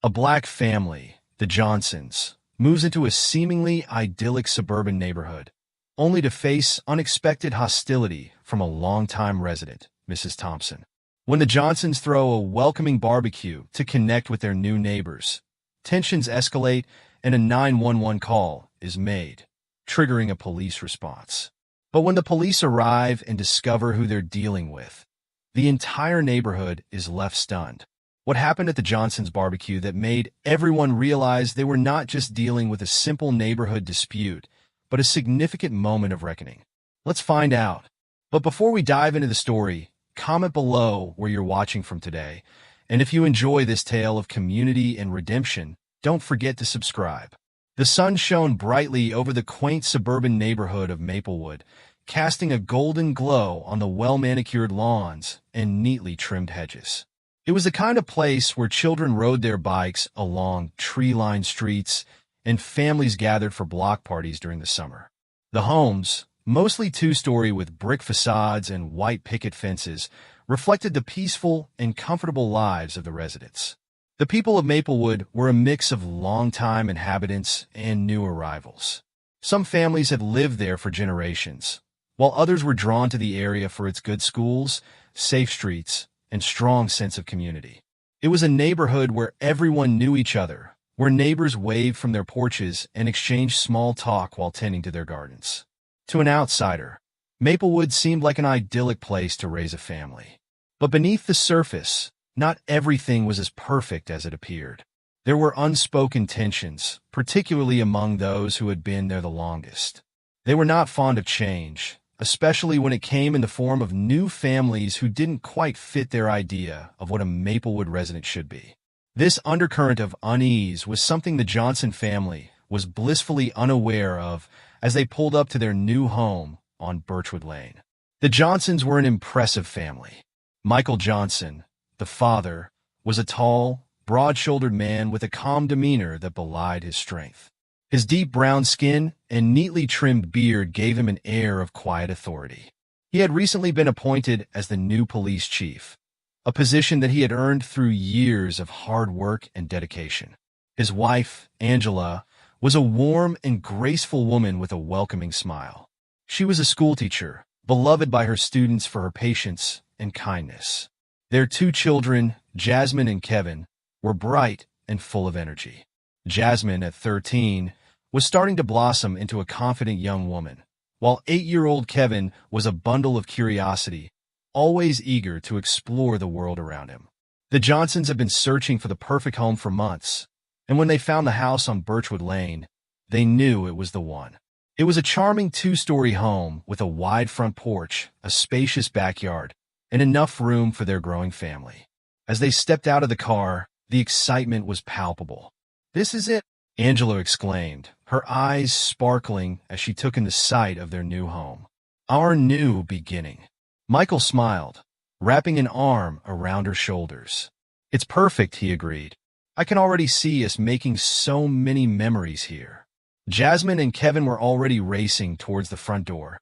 A black family, the Johnsons, moves into a seemingly idyllic suburban neighborhood, only to face unexpected hostility from a longtime resident, Mrs. Thompson. When the Johnsons throw a welcoming barbecue to connect with their new neighbors, tensions escalate and a 911 call is made, triggering a police response. But when the police arrive and discover who they're dealing with, the entire neighborhood is left stunned. What happened at the Johnsons' barbecue that made everyone realize they were not just dealing with a simple neighborhood dispute, but a significant moment of reckoning? Let's find out. But before we dive into the story, comment below where you're watching from today. And if you enjoy this tale of community and redemption, don't forget to subscribe. The sun shone brightly over the quaint suburban neighborhood of Maplewood, casting a golden glow on the well-manicured lawns and neatly trimmed hedges. It was the kind of place where children rode their bikes along tree-lined streets and families gathered for block parties during the summer. The homes, mostly two-story with brick facades and white picket fences, reflected the peaceful and comfortable lives of the residents. The people of Maplewood were a mix of longtime inhabitants and new arrivals. Some families had lived there for generations, while others were drawn to the area for its good schools, safe streets, and strong sense of community. It was a neighborhood where everyone knew each other, where neighbors waved from their porches and exchanged small talk while tending to their gardens. To an outsider, Maplewood seemed like an idyllic place to raise a family. But beneath the surface, not everything was as perfect as it appeared. There were unspoken tensions, particularly among those who had been there the longest. They were not fond of change, especially when it came in the form of new families who didn't quite fit their idea of what a Maplewood resident should be. This undercurrent of unease was something the Johnson family was blissfully unaware of as they pulled up to their new home on Birchwood Lane. The Johnsons were an impressive family. Michael Johnson, the father, was a tall, broad-shouldered man with a calm demeanor that belied his strength. His deep brown skin and neatly trimmed beard gave him an air of quiet authority. He had recently been appointed as the new police chief, a position that he had earned through years of hard work and dedication. His wife, Angela, was a warm and graceful woman with a welcoming smile. She was a schoolteacher, beloved by her students for her patience and kindness. Their two children, Jasmine and Kevin, were bright and full of energy. Jasmine, at 13, was starting to blossom into a confident young woman, while 8-year-old Kevin was a bundle of curiosity, always eager to explore the world around him. The Johnsons had been searching for the perfect home for months, and when they found the house on Birchwood Lane, they knew it was the one. It was a charming 2-story home with a wide front porch, a spacious backyard, and enough room for their growing family. As they stepped out of the car, the excitement was palpable. "This is it," Angela exclaimed, her eyes sparkling as she took in the sight of their new home. "Our new beginning." Michael smiled, wrapping an arm around her shoulders. "It's perfect," he agreed. "I can already see us making so many memories here." Jasmine and Kevin were already racing towards the front door,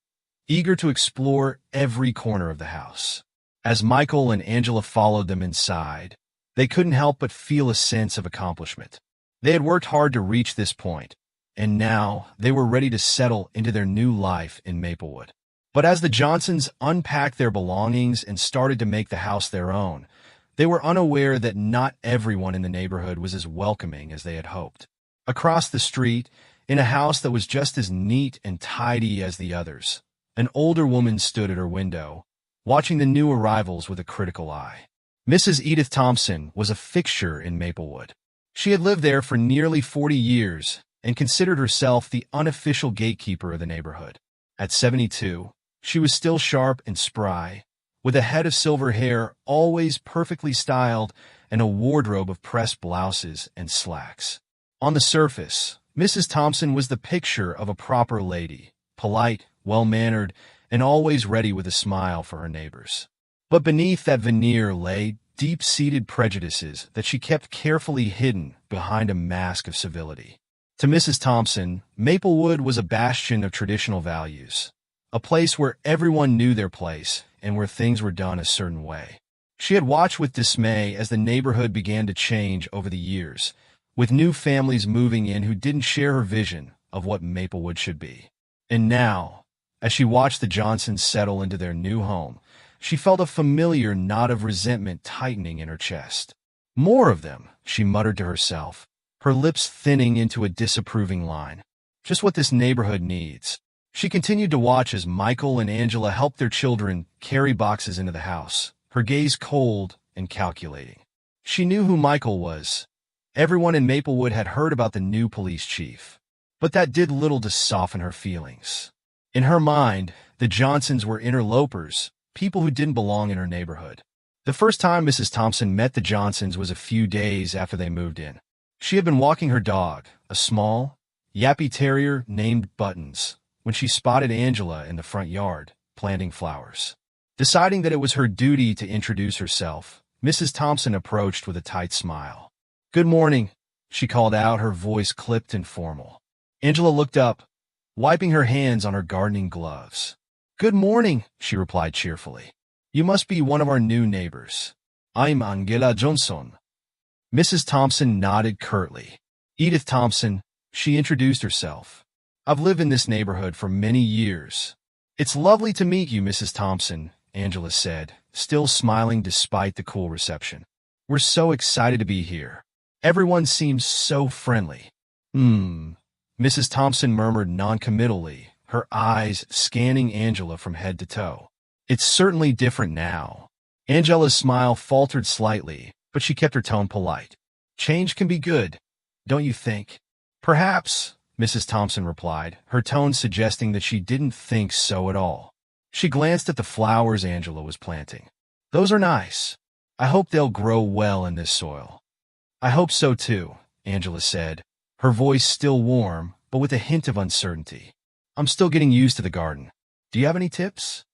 eager to explore every corner of the house. As Michael and Angela followed them inside, they couldn't help but feel a sense of accomplishment. They had worked hard to reach this point, and now they were ready to settle into their new life in Maplewood. But as the Johnsons unpacked their belongings and started to make the house their own, they were unaware that not everyone in the neighborhood was as welcoming as they had hoped. Across the street, in a house that was just as neat and tidy as the others, an older woman stood at her window, watching the new arrivals with a critical eye. Mrs. Edith Thompson was a fixture in Maplewood. She had lived there for nearly 40 years and considered herself the unofficial gatekeeper of the neighborhood. At 72, she was still sharp and spry, with a head of silver hair always perfectly styled and a wardrobe of pressed blouses and slacks. On the surface, Mrs. Thompson was the picture of a proper lady, polite, well-mannered, and always ready with a smile for her neighbors. But beneath that veneer lay deep-seated prejudices that she kept carefully hidden behind a mask of civility. To Mrs. Thompson, Maplewood was a bastion of traditional values, a place where everyone knew their place and where things were done a certain way. She had watched with dismay as the neighborhood began to change over the years, with new families moving in who didn't share her vision of what Maplewood should be. And now, as she watched the Johnsons settle into their new home, she felt a familiar knot of resentment tightening in her chest. More of them, she muttered to herself, her lips thinning into a disapproving line. Just what this neighborhood needs. She continued to watch as Michael and Angela helped their children carry boxes into the house, her gaze cold and calculating. She knew who Michael was. Everyone in Maplewood had heard about the new police chief. But that did little to soften her feelings. In her mind, the Johnsons were interlopers, people who didn't belong in her neighborhood. The first time Mrs. Thompson met the Johnsons was a few days after they moved in. She had been walking her dog, a small, yappy terrier named Buttons, when she spotted Angela in the front yard, planting flowers. Deciding that it was her duty to introduce herself, Mrs. Thompson approached with a tight smile. "Good morning," she called out, her voice clipped and formal. Angela looked up, wiping her hands on her gardening gloves. "Good morning," she replied cheerfully. "You must be one of our new neighbors. I'm Angela Johnson." Mrs. Thompson nodded curtly. "Edith Thompson," she introduced herself. "I've lived in this neighborhood for many years." "It's lovely to meet you, Mrs. Thompson," Angela said, still smiling despite the cool reception. "We're so excited to be here. Everyone seems so friendly." Mrs. Thompson murmured noncommittally, her eyes scanning Angela from head to toe. "It's certainly different now." Angela's smile faltered slightly, but she kept her tone polite. "Change can be good, don't you think?" "Perhaps," Mrs. Thompson replied, her tone suggesting that she didn't think so at all. She glanced at the flowers Angela was planting. "Those are nice. I hope they'll grow well in this soil." "I hope so too," Angela said, her voice still warm, but with a hint of uncertainty. "I'm still getting used to the garden. Do you have any tips?"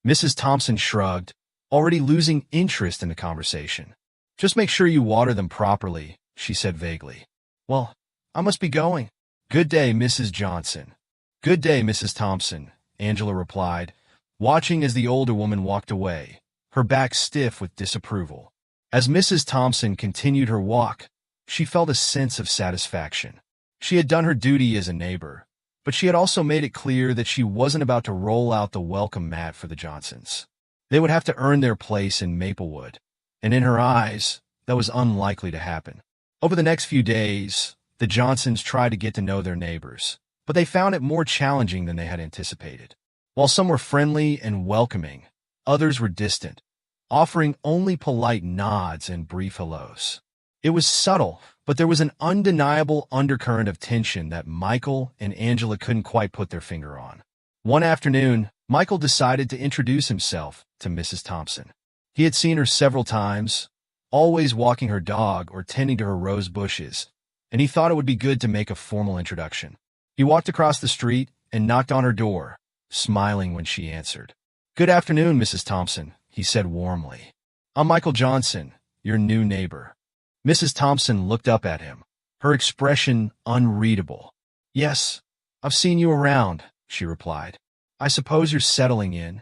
Mrs. Thompson shrugged, already losing interest in the conversation. "Just make sure you water them properly," she said vaguely. "Well, I must be going." "Good day, Mrs. Johnson." "Good day, Mrs. Thompson," Angela replied, watching as the older woman walked away, her back stiff with disapproval. As Mrs. Thompson continued her walk, she felt a sense of satisfaction. She had done her duty as a neighbor, but she had also made it clear that she wasn't about to roll out the welcome mat for the Johnsons. They would have to earn their place in Maplewood, and in her eyes, that was unlikely to happen. Over the next few days, the Johnsons tried to get to know their neighbors, but they found it more challenging than they had anticipated. While some were friendly and welcoming, others were distant, offering only polite nods and brief hellos. It was subtle, but there was an undeniable undercurrent of tension that Michael and Angela couldn't quite put their finger on. One afternoon, Michael decided to introduce himself to Mrs. Thompson. He had seen her several times, always walking her dog or tending to her rose bushes, and he thought it would be good to make a formal introduction. He walked across the street and knocked on her door, smiling when she answered. "Good afternoon, Mrs. Thompson," he said warmly. "I'm Michael Johnson, your new neighbor." Mrs. Thompson looked up at him, her expression unreadable. "Yes, I've seen you around," she replied. "I suppose you're settling in."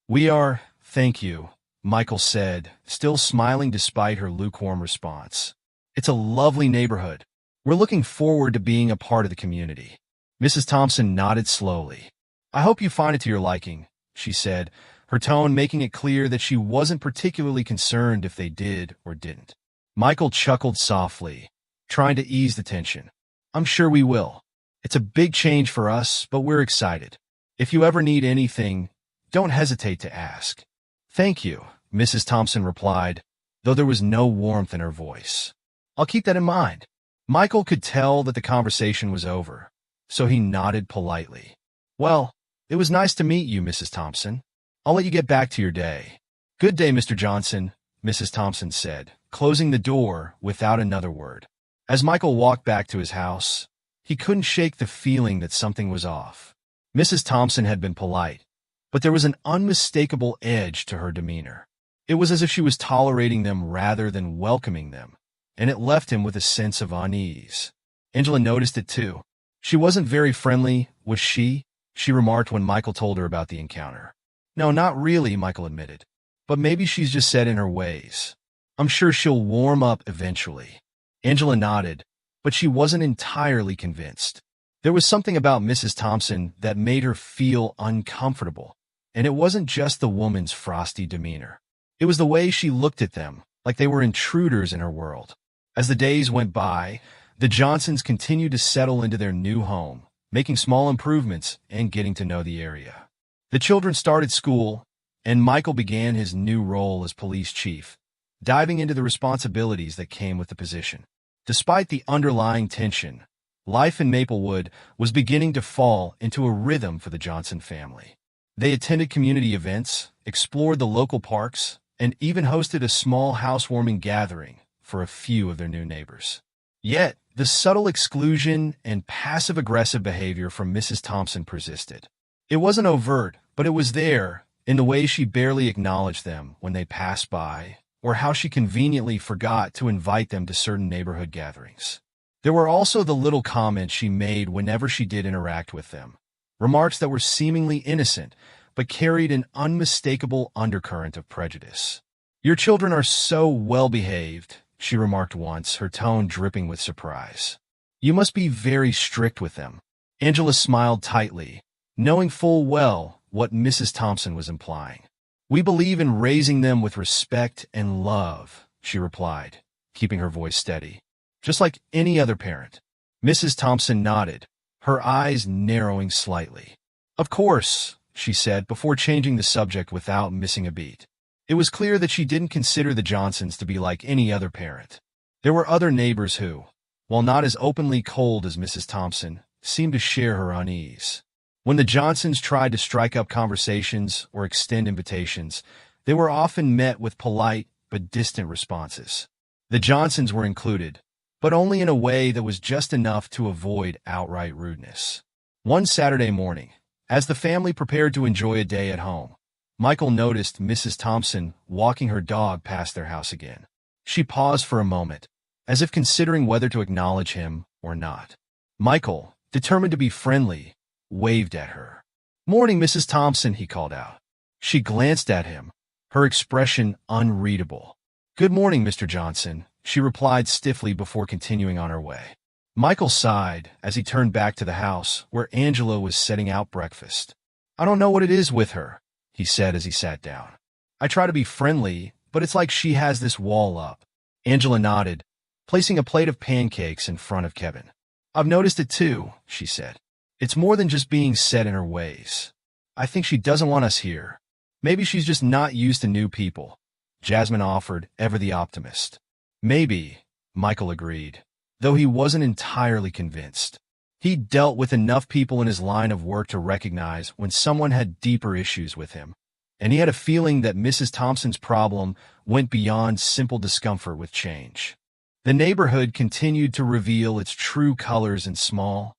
"We are, thank you," Michael said, still smiling despite her lukewarm response. "It's a lovely neighborhood. We're looking forward to being a part of the community." Mrs. Thompson nodded slowly. "I hope you find it to your liking," she said, her tone making it clear that she wasn't particularly concerned if they did or didn't. Michael chuckled softly, trying to ease the tension. "I'm sure we will. It's a big change for us, but we're excited. If you ever need anything, don't hesitate to ask." "Thank you," Mrs. Thompson replied, though there was no warmth in her voice. "I'll keep that in mind." Michael could tell that the conversation was over, so he nodded politely. "Well, it was nice to meet you, Mrs. Thompson. I'll let you get back to your day." "Good day, Mr. Johnson," Mrs. Thompson said, closing the door without another word. As Michael walked back to his house, he couldn't shake the feeling that something was off. Mrs. Thompson had been polite, but there was an unmistakable edge to her demeanor. It was as if she was tolerating them rather than welcoming them, and it left him with a sense of unease. Angela noticed it too. "She wasn't very friendly, was she?" she remarked when Michael told her about the encounter. "No, not really," Michael admitted. but maybe she's just set in her ways. I'm sure she'll warm up eventually. Angela nodded, but she wasn't entirely convinced. There was something about Mrs. Thompson that made her feel uncomfortable, and it wasn't just the woman's frosty demeanor. It was the way she looked at them, like they were intruders in her world. As the days went by, the Johnsons continued to settle into their new home, making small improvements and getting to know the area. The children started school, and Michael began his new role as police chief, diving into the responsibilities that came with the position. Despite the underlying tension, life in Maplewood was beginning to fall into a rhythm for the Johnson family. They attended community events, explored the local parks, and even hosted a small housewarming gathering for a few of their new neighbors. Yet, the subtle exclusion and passive-aggressive behavior from Mrs. Thompson persisted. It wasn't overt, but it was there, in the way she barely acknowledged them when they passed by, or how she conveniently forgot to invite them to certain neighborhood gatherings. There were also the little comments she made whenever she did interact with them, remarks that were seemingly innocent, but carried an unmistakable undercurrent of prejudice. "Your children are so well-behaved," she remarked once, her tone dripping with surprise. "You must be very strict with them." Angela smiled tightly, knowing full well what Mrs. Thompson was implying. "We believe in raising them with respect and love," she replied, keeping her voice steady. "Just like any other parent." Mrs. Thompson nodded, her eyes narrowing slightly. "Of course," she said before changing the subject without missing a beat. It was clear that she didn't consider the Johnsons to be like any other parent. There were other neighbors who, while not as openly cold as Mrs. Thompson, seemed to share her unease. When the Johnsons tried to strike up conversations or extend invitations, they were often met with polite but distant responses. The Johnsons were included, but only in a way that was just enough to avoid outright rudeness. One Saturday morning, as the family prepared to enjoy a day at home, Michael noticed Mrs. Thompson walking her dog past their house again. She paused for a moment, as if considering whether to acknowledge him or not. Michael, determined to be friendly, waved at her. "Morning, Mrs. Thompson," he called out. She glanced at him, her expression unreadable. "Good morning, Mr. Johnson," she replied stiffly before continuing on her way. Michael sighed as he turned back to the house where Angela was setting out breakfast. "I don't know what it is with her," he said as he sat down. "I try to be friendly, but it's like she has this wall up." Angela nodded, placing a plate of pancakes in front of Kevin. "I've noticed it too," she said. "It's more than just being set in her ways. I think she doesn't want us here. Maybe she's just not used to new people," Jasmine offered, ever the optimist. "Maybe," Michael agreed, though he wasn't entirely convinced. He'd dealt with enough people in his line of work to recognize when someone had deeper issues with him, and he had a feeling that Mrs. Thompson's problem went beyond simple discomfort with change. The neighborhood continued to reveal its true colors in small,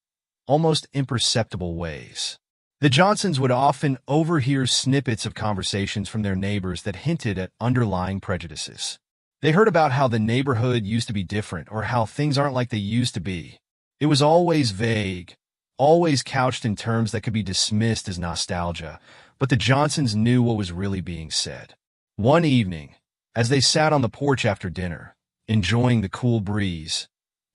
almost imperceptible ways. The Johnsons would often overhear snippets of conversations from their neighbors that hinted at underlying prejudices. They heard about how the neighborhood used to be different or how things aren't like they used to be. It was always vague, always couched in terms that could be dismissed as nostalgia, but the Johnsons knew what was really being said. One evening, as they sat on the porch after dinner, enjoying the cool breeze,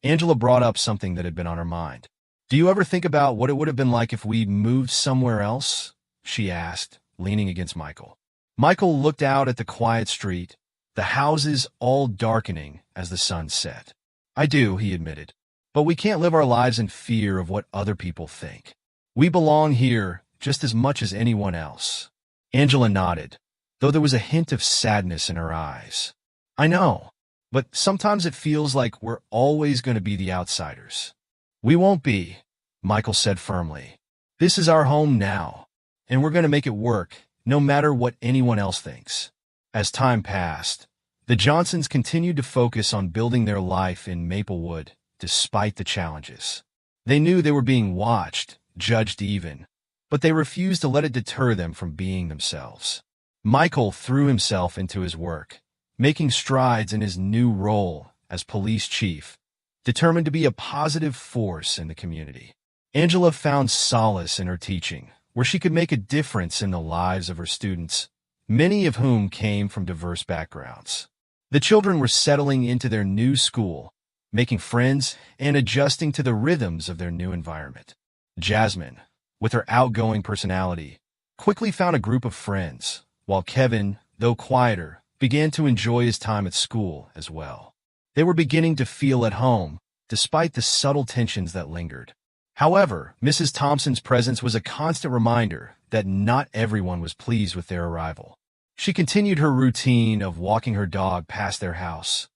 Angela brought up something that had been on her mind. "Do you ever think about what it would have been like if we'd moved somewhere else?" she asked, leaning against Michael. Michael looked out at the quiet street, the houses all darkening as the sun set. "I do," he admitted. "But we can't live our lives in fear of what other people think. We belong here just as much as anyone else." Angela nodded, though there was a hint of sadness in her eyes. "I know, but sometimes it feels like we're always going to be the outsiders." "We won't be," Michael said firmly. "This is our home now, and we're going to make it work, no matter what anyone else thinks." As time passed, the Johnsons continued to focus on building their life in Maplewood, despite the challenges. They knew they were being watched, judged even, but they refused to let it deter them from being themselves. Michael threw himself into his work, making strides in his new role as police chief, determined to be a positive force in the community. Angela found solace in her teaching, where she could make a difference in the lives of her students, many of whom came from diverse backgrounds. The children were settling into their new school, making friends and adjusting to the rhythms of their new environment. Jasmine, with her outgoing personality, quickly found a group of friends, while Kevin, though quieter, began to enjoy his time at school as well. They were beginning to feel at home, despite the subtle tensions that lingered. However, Mrs. Thompson's presence was a constant reminder that not everyone was pleased with their arrival. She continued her routine of walking her dog past their house,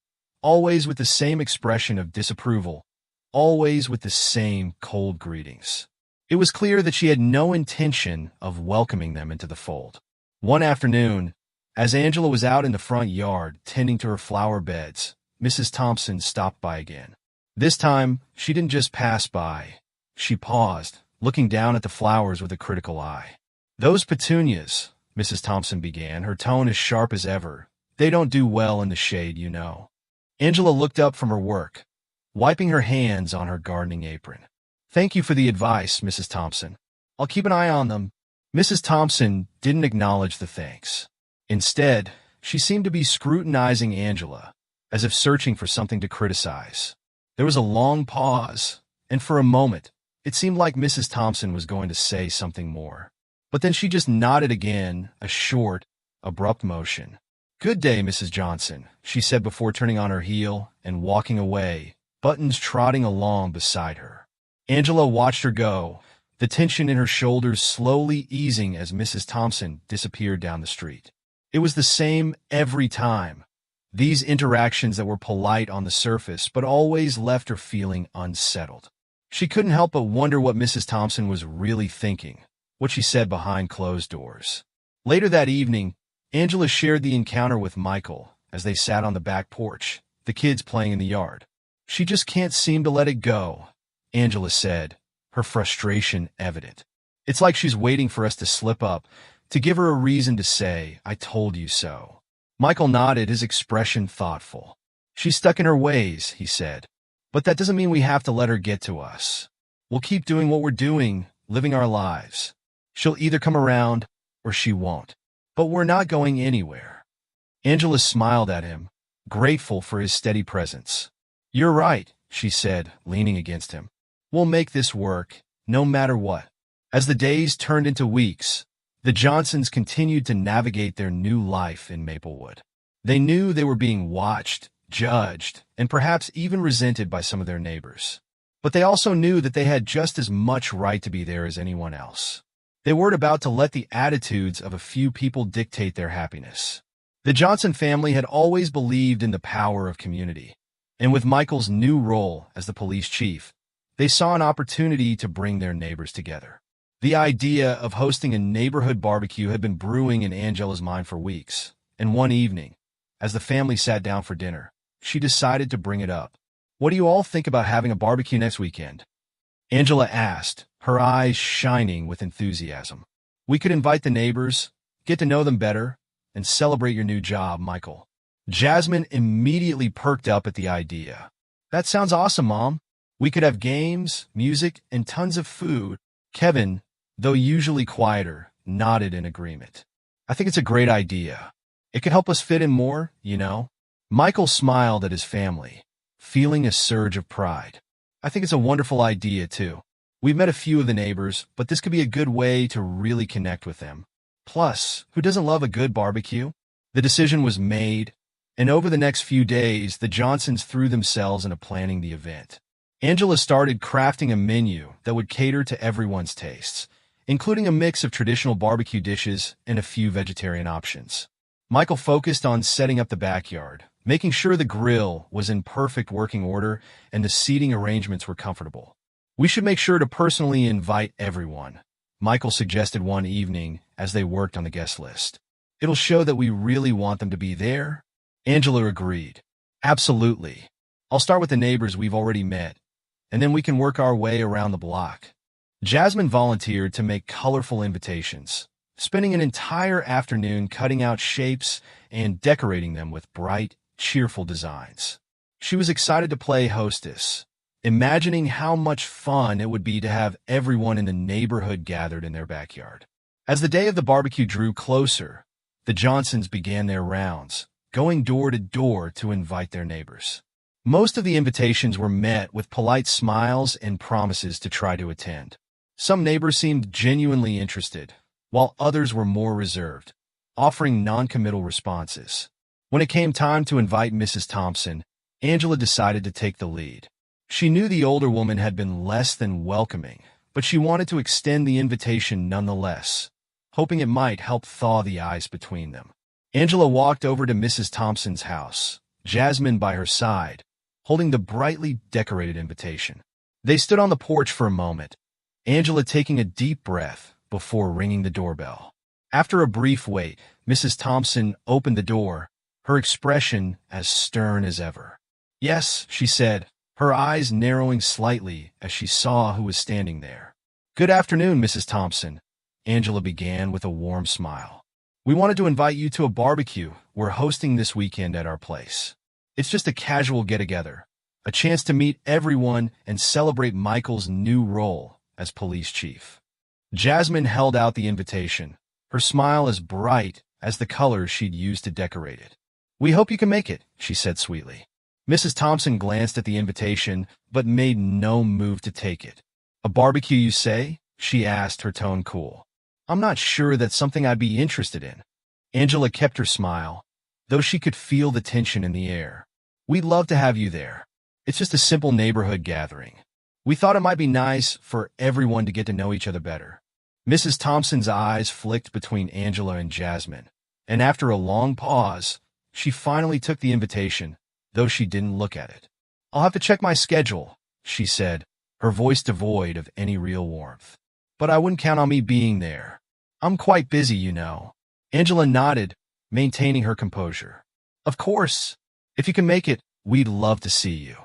always with the same expression of disapproval, always with the same cold greetings. It was clear that she had no intention of welcoming them into the fold. One afternoon, as Angela was out in the front yard tending to her flower beds, Mrs. Thompson stopped by again. This time, she didn't just pass by. She paused, looking down at the flowers with a critical eye. "Those petunias," Mrs. Thompson began, her tone as sharp as ever, "they don't do well in the shade, you know." Angela looked up from her work, wiping her hands on her gardening apron. "Thank you for the advice, Mrs. Thompson. I'll keep an eye on them." Mrs. Thompson didn't acknowledge the thanks. Instead, she seemed to be scrutinizing Angela, as if searching for something to criticize. There was a long pause, and for a moment, it seemed like Mrs. Thompson was going to say something more. But then she just nodded again, a short, abrupt motion. "Good day, Mrs. Johnson," she said before turning on her heel and walking away, Buttons trotting along beside her. Angela watched her go, the tension in her shoulders slowly easing as Mrs. Thompson disappeared down the street. It was the same every time. These interactions that were polite on the surface but always left her feeling unsettled. She couldn't help but wonder what Mrs. Thompson was really thinking, what she said behind closed doors. Later that evening, Angela shared the encounter with Michael as they sat on the back porch, the kids playing in the yard. "She just can't seem to let it go," Angela said, her frustration evident. "It's like she's waiting for us to slip up, to give her a reason to say, 'I told you so.'" Michael nodded, his expression thoughtful. "She's stuck in her ways," he said. "But that doesn't mean we have to let her get to us. We'll keep doing what we're doing, living our lives. She'll either come around or she won't. But we're not going anywhere." Angela smiled at him, grateful for his steady presence. "You're right," she said, leaning against him. "We'll make this work, no matter what." As the days turned into weeks, the Johnsons continued to navigate their new life in Maplewood. They knew they were being watched, judged, and perhaps even resented by some of their neighbors. But they also knew that they had just as much right to be there as anyone else. They weren't about to let the attitudes of a few people dictate their happiness. The Johnson family had always believed in the power of community, and with Michael's new role as the police chief, they saw an opportunity to bring their neighbors together. The idea of hosting a neighborhood barbecue had been brewing in Angela's mind for weeks, and one evening, as the family sat down for dinner, she decided to bring it up. "What do you all think about having a barbecue next weekend?" Angela asked, her eyes shining with enthusiasm. "We could invite the neighbors, get to know them better, and celebrate your new job, Michael." Jasmine immediately perked up at the idea. "That sounds awesome, Mom. We could have games, music, and tons of food." Kevin, though usually quieter, nodded in agreement. "I think it's a great idea. It could help us fit in more, you know." Michael smiled at his family, feeling a surge of pride. "I think it's a wonderful idea, too. We've met a few of the neighbors, but this could be a good way to really connect with them. Plus, who doesn't love a good barbecue?" The decision was made, and over the next few days, the Johnsons threw themselves into planning the event. Angela started crafting a menu that would cater to everyone's tastes, including a mix of traditional barbecue dishes and a few vegetarian options. Michael focused on setting up the backyard, making sure the grill was in perfect working order and the seating arrangements were comfortable. "We should make sure to personally invite everyone," Michael suggested one evening as they worked on the guest list. "It'll show that we really want them to be there." Angela agreed. "Absolutely. I'll start with the neighbors we've already met, and then we can work our way around the block." Jasmine volunteered to make colorful invitations, spending an entire afternoon cutting out shapes and decorating them with bright, cheerful designs. She was excited to play hostess, imagining how much fun it would be to have everyone in the neighborhood gathered in their backyard. As the day of the barbecue drew closer, The Johnsons began their rounds, going door to door to invite their neighbors. Most of the invitations were met with polite smiles and promises to try to attend. Some neighbors seemed genuinely interested, while others were more reserved, offering non-committal responses. When it came time to invite Mrs. Thompson, Angela decided to take the lead. She knew the older woman had been less than welcoming, but she wanted to extend the invitation nonetheless, hoping it might help thaw the ice between them. Angela walked over to Mrs. Thompson's house, Jasmine by her side, holding the brightly decorated invitation. They stood on the porch for a moment, Angela taking a deep breath before ringing the doorbell. After a brief wait, Mrs. Thompson opened the door, her expression as stern as ever. "Yes," she said, her eyes narrowing slightly as she saw who was standing there. "Good afternoon, Mrs. Thompson," Angela began with a warm smile. "We wanted to invite you to a barbecue we're hosting this weekend at our place. It's just a casual get-together, a chance to meet everyone and celebrate Michael's new role as police chief." Jasmine held out the invitation, her smile as bright as the colors she'd used to decorate it. "We hope you can make it," she said sweetly. Mrs. Thompson glanced at the invitation, but made no move to take it. "A barbecue, you say?" she asked, her tone cool. "I'm not sure that's something I'd be interested in." Angela kept her smile, though she could feel the tension in the air. "We'd love to have you there. It's just a simple neighborhood gathering. We thought it might be nice for everyone to get to know each other better." Mrs. Thompson's eyes flicked between Angela and Jasmine, and after a long pause, she finally took the invitation, though she didn't look at it. "I'll have to check my schedule," she said, her voice devoid of any real warmth. "But I wouldn't count on me being there. I'm quite busy, you know." Angela nodded, maintaining her composure. "Of course. If you can make it, we'd love to see you.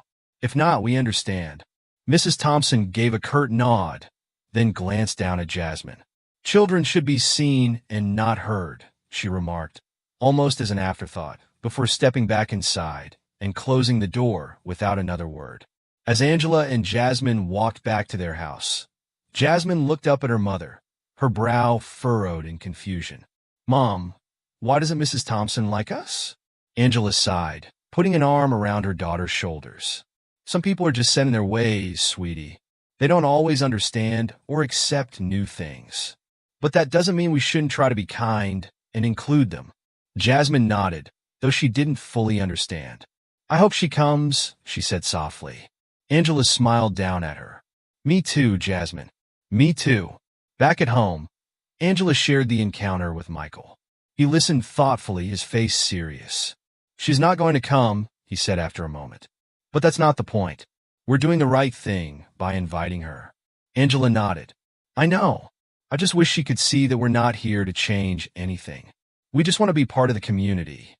If not, we understand." Mrs. Thompson gave a curt nod, then glanced down at Jasmine. "Children should be seen and not heard," she remarked, almost as an afterthought, before stepping back inside and closing the door without another word. As Angela and Jasmine walked back to their house, Jasmine looked up at her mother, her brow furrowed in confusion. "Mom, why doesn't Mrs. Thompson like us?" Angela sighed, putting an arm around her daughter's shoulders. "Some people are just set in their ways, sweetie. They don't always understand or accept new things. But that doesn't mean we shouldn't try to be kind and include them." Jasmine nodded, though she didn't fully understand. "I hope she comes," she said softly. Angela smiled down at her. "Me too, Jasmine. Me too." Back at home, Angela shared the encounter with Michael. He listened thoughtfully, his face serious. "She's not going to come," he said after a moment. "But that's not the point. We're doing the right thing by inviting her." Angela nodded. "I know. I just wish she could see that we're not here to change anything. We just want to be part of the community."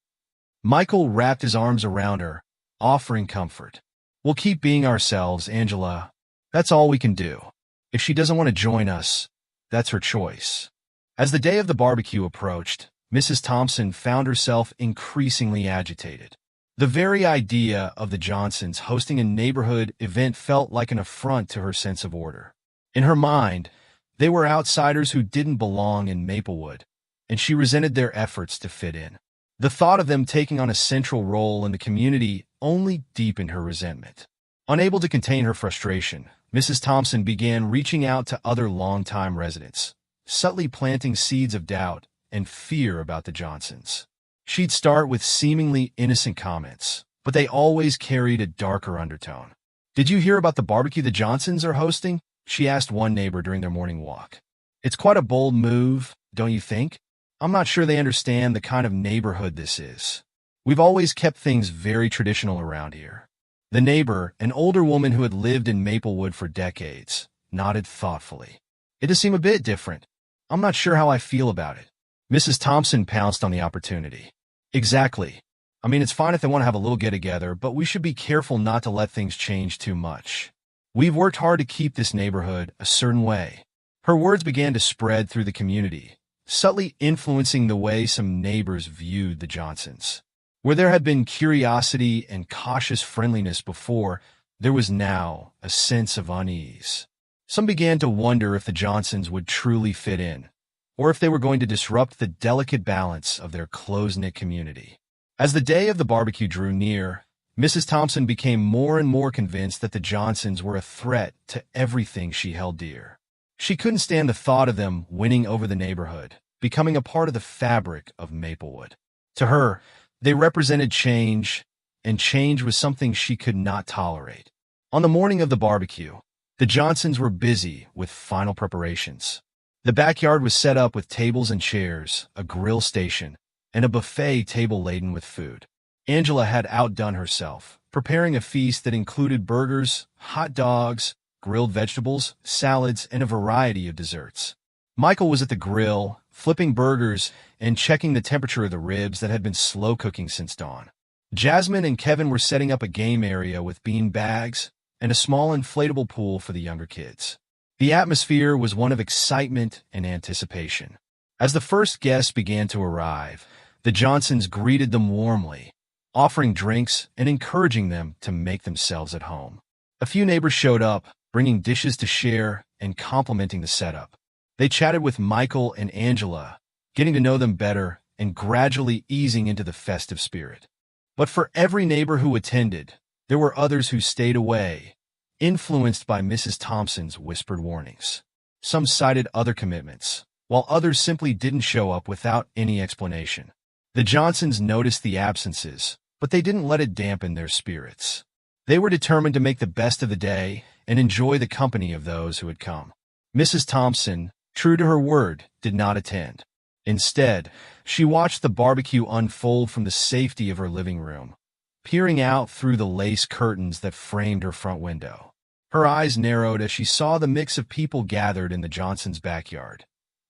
Michael wrapped his arms around her, offering comfort. "We'll keep being ourselves, Angela. That's all we can do. If she doesn't want to join us, that's her choice." As the day of the barbecue approached, Mrs. Thompson found herself increasingly agitated. The very idea of the Johnsons hosting a neighborhood event felt like an affront to her sense of order. In her mind, they were outsiders who didn't belong in Maplewood, and she resented their efforts to fit in. The thought of them taking on a central role in the community only deepened her resentment. Unable to contain her frustration, Mrs. Thompson began reaching out to other longtime residents, subtly planting seeds of doubt and fear about the Johnsons. She'd start with seemingly innocent comments, but they always carried a darker undertone. "Did you hear about the barbecue the Johnsons are hosting?" she asked one neighbor during their morning walk. "It's quite a bold move, don't you think? I'm not sure they understand the kind of neighborhood this is. We've always kept things very traditional around here." The neighbor, an older woman who had lived in Maplewood for decades, nodded thoughtfully. "It does seem a bit different. I'm not sure how I feel about it." Mrs. Thompson pounced on the opportunity. "Exactly. I mean, it's fine if they want to have a little get-together, but we should be careful not to let things change too much. We've worked hard to keep this neighborhood a certain way." Her words began to spread through the community, subtly influencing the way some neighbors viewed the Johnsons. Where there had been curiosity and cautious friendliness before, there was now a sense of unease. Some began to wonder if the Johnsons would truly fit in, or if they were going to disrupt the delicate balance of their close-knit community. As the day of the barbecue drew near, Mrs. Thompson became more and more convinced that the Johnsons were a threat to everything she held dear. She couldn't stand the thought of them winning over the neighborhood, becoming a part of the fabric of Maplewood. To her, they represented change, and change was something she could not tolerate. On the morning of the barbecue, the Johnsons were busy with final preparations. The backyard was set up with tables and chairs, a grill station, and a buffet table laden with food. Angela had outdone herself, preparing a feast that included burgers, hot dogs, grilled vegetables, salads, and a variety of desserts. Michael was at the grill, flipping burgers and checking the temperature of the ribs that had been slow cooking since dawn. Jasmine and Kevin were setting up a game area with bean bags and a small inflatable pool for the younger kids. The atmosphere was one of excitement and anticipation. As the first guests began to arrive, the Johnsons greeted them warmly, offering drinks and encouraging them to make themselves at home. A few neighbors showed up, bringing dishes to share and complimenting the setup. They chatted with Michael and Angela, getting to know them better and gradually easing into the festive spirit. But for every neighbor who attended, there were others who stayed away, influenced by Mrs. Thompson's whispered warnings. Some cited other commitments, while others simply didn't show up without any explanation. The Johnsons noticed the absences, but they didn't let it dampen their spirits. They were determined to make the best of the day and enjoy the company of those who had come. Mrs. Thompson, true to her word, did not attend. Instead, she watched the barbecue unfold from the safety of her living room, peering out through the lace curtains that framed her front window. Her eyes narrowed as she saw the mix of people gathered in the Johnsons' backyard.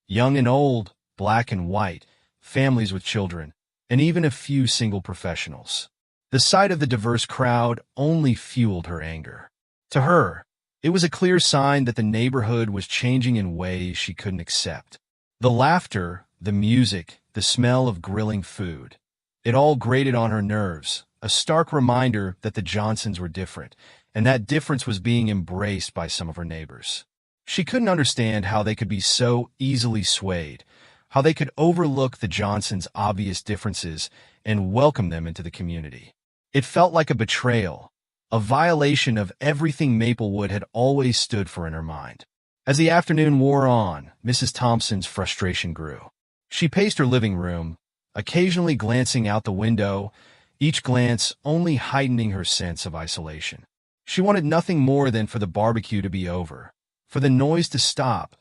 Young and old, black and white, families with children, and even a few single professionals. The sight of the diverse crowd only fueled her anger. To her, it was a clear sign that the neighborhood was changing in ways she couldn't accept. The laughter, the music, the smell of grilling food, it all grated on her nerves, a stark reminder that the Johnsons were different, and that difference was being embraced by some of her neighbors. She couldn't understand how they could be so easily swayed, how they could overlook the Johnsons' obvious differences and welcome them into the community. It felt like a betrayal, a violation of everything Maplewood had always stood for in her mind. As the afternoon wore on, Mrs. Thompson's frustration grew. She paced her living room, occasionally glancing out the window, each glance only heightening her sense of isolation. She wanted nothing more than for the barbecue to be over, for the noise to stop,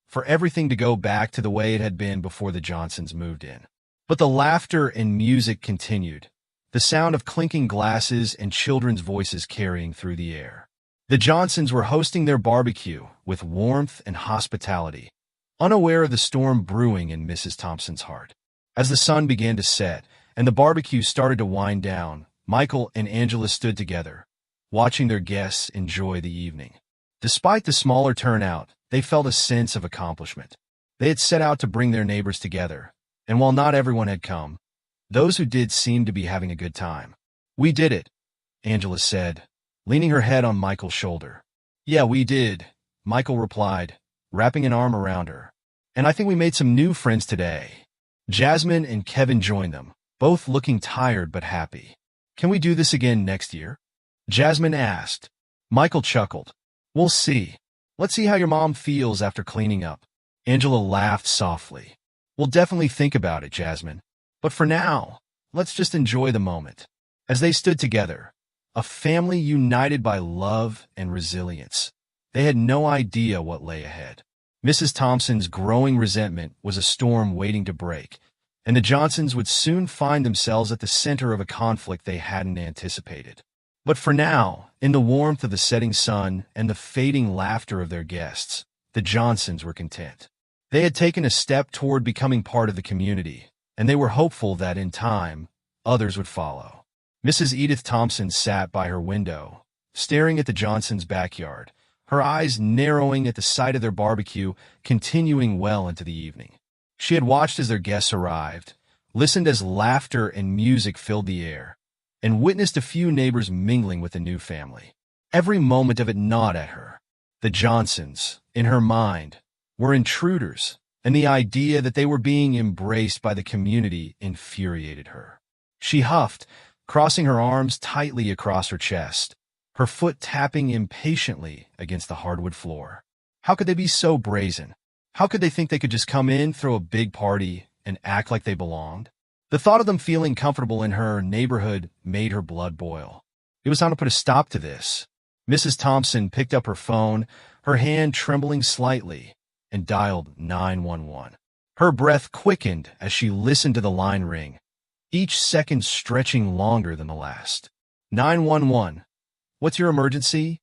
for everything to go back to the way it had been before the Johnsons moved in. But the laughter and music continued, the sound of clinking glasses and children's voices carrying through the air. The Johnsons were hosting their barbecue with warmth and hospitality, unaware of the storm brewing in Mrs. Thompson's heart. As the sun began to set and the barbecue started to wind down, Michael and Angela stood together, watching their guests enjoy the evening. Despite the smaller turnout, they felt a sense of accomplishment. They had set out to bring their neighbors together, and while not everyone had come, those who did seemed to be having a good time. "We did it," Angela said, leaning her head on Michael's shoulder. "Yeah, we did," Michael replied, wrapping an arm around her. "And I think we made some new friends today." Jasmine and Kevin joined them, both looking tired but happy. "Can we do this again next year?" Jasmine asked. Michael chuckled. "We'll see. Let's see how your mom feels after cleaning up." Angela laughed softly. "We'll definitely think about it, Jasmine. But for now, let's just enjoy the moment." As they stood together, a family united by love and resilience, they had no idea what lay ahead. Mrs. Thompson's growing resentment was a storm waiting to break, and the Johnsons would soon find themselves at the center of a conflict they hadn't anticipated. But for now, in the warmth of the setting sun and the fading laughter of their guests, the Johnsons were content. They had taken a step toward becoming part of the community, and they were hopeful that in time, others would follow. Mrs. Edith Thompson sat by her window, staring at the Johnsons' backyard, her eyes narrowing at the sight of their barbecue continuing well into the evening. She had watched as their guests arrived, listened as laughter and music filled the air, and witnessed a few neighbors mingling with the new family. Every moment of it gnawed at her. The Johnsons, in her mind, were intruders, and the idea that they were being embraced by the community infuriated her. She huffed, crossing her arms tightly across her chest, her foot tapping impatiently against the hardwood floor. How could they be so brazen? How could they think they could just come in, throw a big party, and act like they belonged? The thought of them feeling comfortable in her neighborhood made her blood boil. It was time to put a stop to this. Mrs. Thompson picked up her phone, her hand trembling slightly, and dialed 911. Her breath quickened as she listened to the line ring, each second stretching longer than the last. 911. What's your emergency?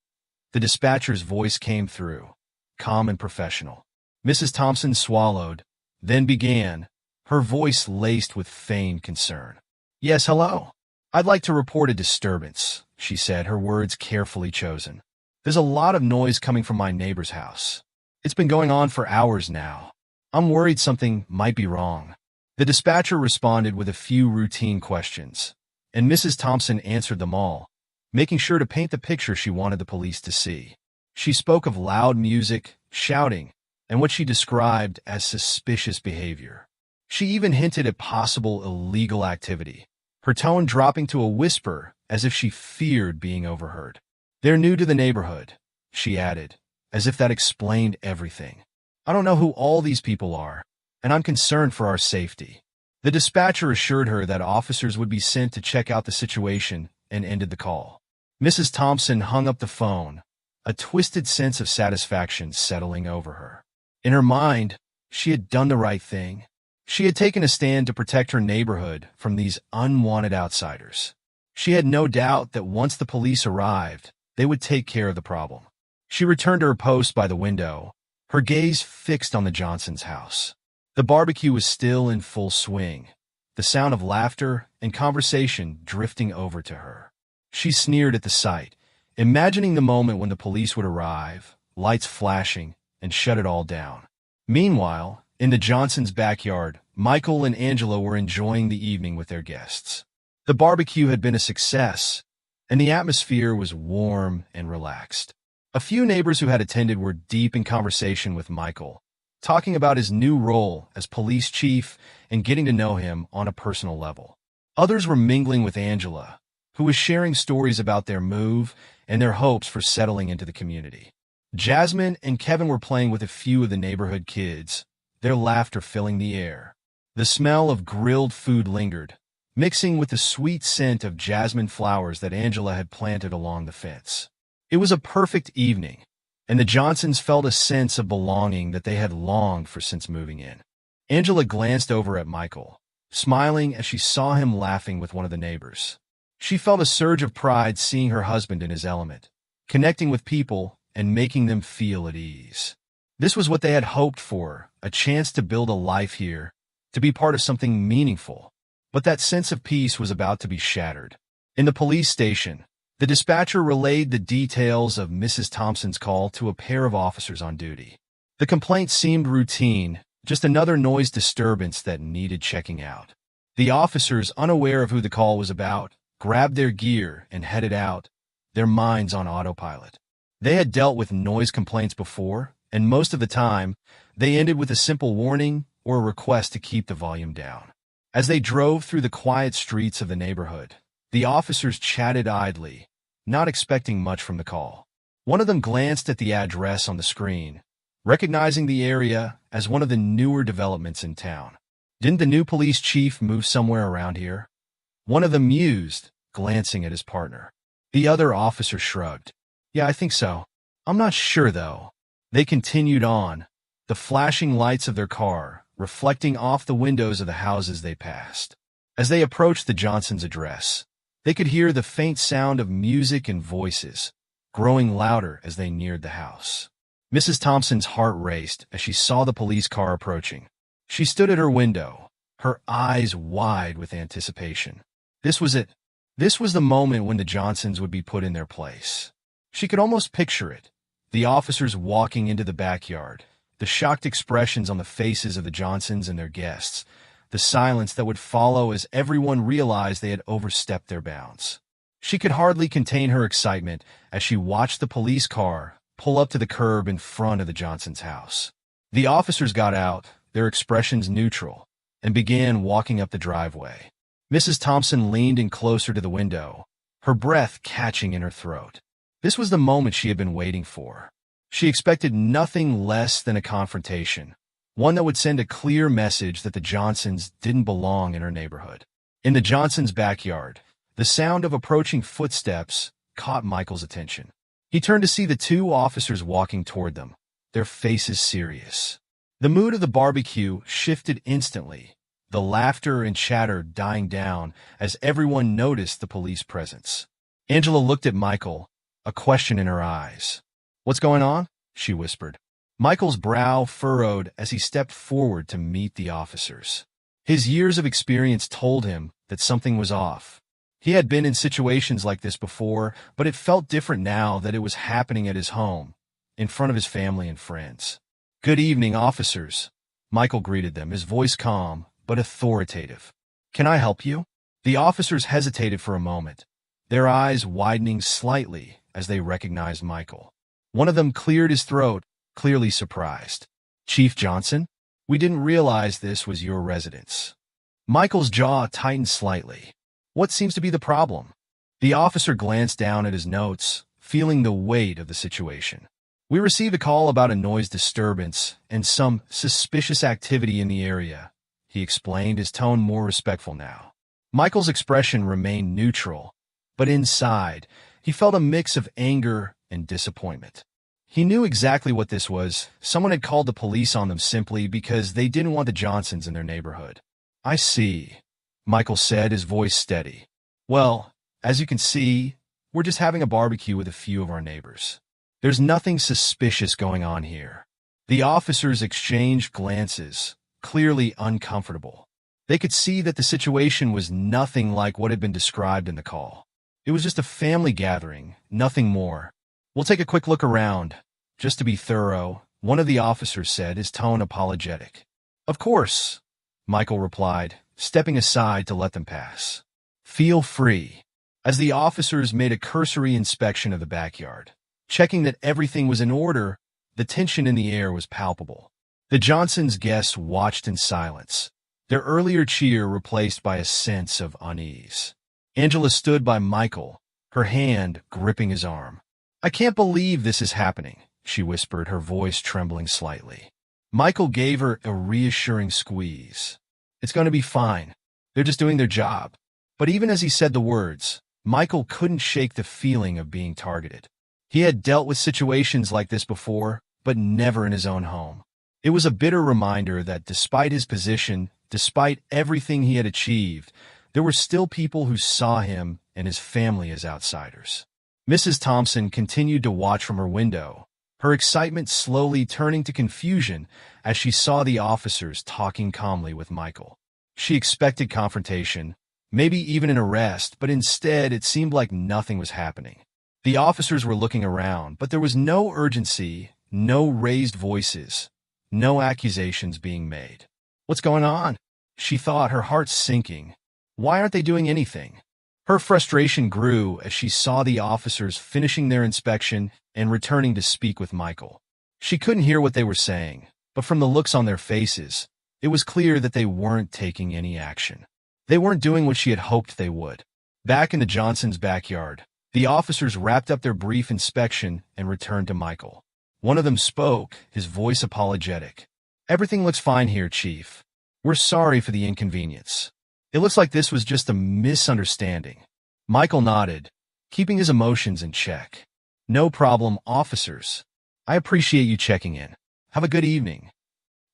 The dispatcher's voice came through, calm and professional. Mrs. Thompson swallowed, then began, her voice laced with feigned concern. Yes, hello. I'd like to report a disturbance, she said, her words carefully chosen. There's a lot of noise coming from my neighbor's house. It's been going on for hours now. I'm worried something might be wrong. The dispatcher responded with a few routine questions, and Mrs. Thompson answered them all, making sure to paint the picture she wanted the police to see. She spoke of loud music, shouting, and what she described as suspicious behavior. She even hinted at possible illegal activity, her tone dropping to a whisper as if she feared being overheard. They're new to the neighborhood, she added, as if that explained everything. I don't know who all these people are, and I'm concerned for our safety. The dispatcher assured her that officers would be sent to check out the situation and ended the call. Mrs. Thompson hung up the phone, a twisted sense of satisfaction settling over her. In her mind, she had done the right thing. She had taken a stand to protect her neighborhood from these unwanted outsiders. She had no doubt that once the police arrived, they would take care of the problem. She returned to her post by the window, her gaze fixed on the Johnsons' house. The barbecue was still in full swing, the sound of laughter and conversation drifting over to her. She sneered at the sight, imagining the moment when the police would arrive, lights flashing, and shut it all down. Meanwhile, in the Johnsons' backyard, Michael and Angela were enjoying the evening with their guests. The barbecue had been a success, and the atmosphere was warm and relaxed. A few neighbors who had attended were deep in conversation with Michael, talking about his new role as police chief and getting to know him on a personal level. Others were mingling with Angela, who was sharing stories about their move and their hopes for settling into the community. Jasmine and Kevin were playing with a few of the neighborhood kids, their laughter filling the air. The smell of grilled food lingered, mixing with the sweet scent of jasmine flowers that Angela had planted along the fence. It was a perfect evening, and the Johnsons felt a sense of belonging that they had longed for since moving in. Angela glanced over at Michael, smiling as she saw him laughing with one of the neighbors. She felt a surge of pride seeing her husband in his element, connecting with people and making them feel at ease. This was what they had hoped for, a chance to build a life here, to be part of something meaningful. But that sense of peace was about to be shattered. In the police station, the dispatcher relayed the details of Mrs. Thompson's call to a pair of officers on duty. The complaint seemed routine, just another noise disturbance that needed checking out. The officers, unaware of who the call was about, grabbed their gear and headed out, their minds on autopilot. They had dealt with noise complaints before, and most of the time, they ended with a simple warning or a request to keep the volume down. As they drove through the quiet streets of the neighborhood, the officers chatted idly, not expecting much from the call. One of them glanced at the address on the screen, recognizing the area as one of the newer developments in town. Didn't the new police chief move somewhere around here? One of them mused, glancing at his partner. The other officer shrugged. Yeah, I think so. I'm not sure, though. They continued on, the flashing lights of their car reflecting off the windows of the houses they passed. As they approached the Johnsons' address, they could hear the faint sound of music and voices, growing louder as they neared the house. Mrs. Thompson's heart raced as she saw the police car approaching. She stood at her window, her eyes wide with anticipation. This was it. This was the moment when the Johnsons would be put in their place. She could almost picture it. The officers walking into the backyard, the shocked expressions on the faces of the Johnsons and their guests, the silence that would follow as everyone realized they had overstepped their bounds. She could hardly contain her excitement as she watched the police car pull up to the curb in front of the Johnsons' house. The officers got out, their expressions neutral, and began walking up the driveway. Mrs. Thompson leaned in closer to the window, her breath catching in her throat. This was the moment she had been waiting for. She expected nothing less than a confrontation, one that would send a clear message that the Johnsons didn't belong in her neighborhood. In the Johnsons' backyard, the sound of approaching footsteps caught Michael's attention. He turned to see the two officers walking toward them, their faces serious. The mood of the barbecue shifted instantly, the laughter and chatter dying down as everyone noticed the police presence. Angela looked at Michael, a question in her eyes. "What's going on?" she whispered. Michael's brow furrowed as he stepped forward to meet the officers. His years of experience told him that something was off. He had been in situations like this before, but it felt different now that it was happening at his home, in front of his family and friends. "Good evening, officers," Michael greeted them, his voice calm but authoritative. "Can I help you?" The officers hesitated for a moment, their eyes widening slightly as they recognized Michael. One of them cleared his throat, clearly surprised. "Chief Johnson? We didn't realize this was your residence." Michael's jaw tightened slightly. "What seems to be the problem?" The officer glanced down at his notes, feeling the weight of the situation. "We received a call about a noise disturbance and some suspicious activity in the area," he explained, his tone more respectful now. Michael's expression remained neutral, but inside, he felt a mix of anger and disappointment. He knew exactly what this was. Someone had called the police on them simply because they didn't want the Johnsons in their neighborhood. "I see," Michael said, his voice steady. "Well, as you can see, we're just having a barbecue with a few of our neighbors. There's nothing suspicious going on here." The officers exchanged glances, clearly uncomfortable. They could see that the situation was nothing like what had been described in the call. It was just a family gathering, nothing more. "We'll take a quick look around, just to be thorough," one of the officers said, his tone apologetic. "Of course," Michael replied, stepping aside to let them pass. "Feel free." As the officers made a cursory inspection of the backyard, checking that everything was in order, the tension in the air was palpable. The Johnsons' guests watched in silence, their earlier cheer replaced by a sense of unease. Angela stood by Michael, her hand gripping his arm. "I can't believe this is happening," she whispered, her voice trembling slightly. Michael gave her a reassuring squeeze. "It's going to be fine. They're just doing their job." But even as he said the words, Michael couldn't shake the feeling of being targeted. He had dealt with situations like this before, but never in his own home. It was a bitter reminder that despite his position, despite everything he had achieved, there were still people who saw him and his family as outsiders. Mrs. Thompson continued to watch from her window, her excitement slowly turning to confusion as she saw the officers talking calmly with Michael. She expected confrontation, maybe even an arrest, but instead it seemed like nothing was happening. The officers were looking around, but there was no urgency, no raised voices, no accusations being made. "What's going on?" she thought, her heart sinking. "Why aren't they doing anything?" Her frustration grew as she saw the officers finishing their inspection and returning to speak with Michael. She couldn't hear what they were saying, but from the looks on their faces, it was clear that they weren't taking any action. They weren't doing what she had hoped they would. Back in the Johnsons' backyard, the officers wrapped up their brief inspection and returned to Michael. One of them spoke, his voice apologetic. "Everything looks fine here, Chief. We're sorry for the inconvenience. It looks like this was just a misunderstanding." Michael nodded, keeping his emotions in check. "No problem, officers. I appreciate you checking in. Have a good evening."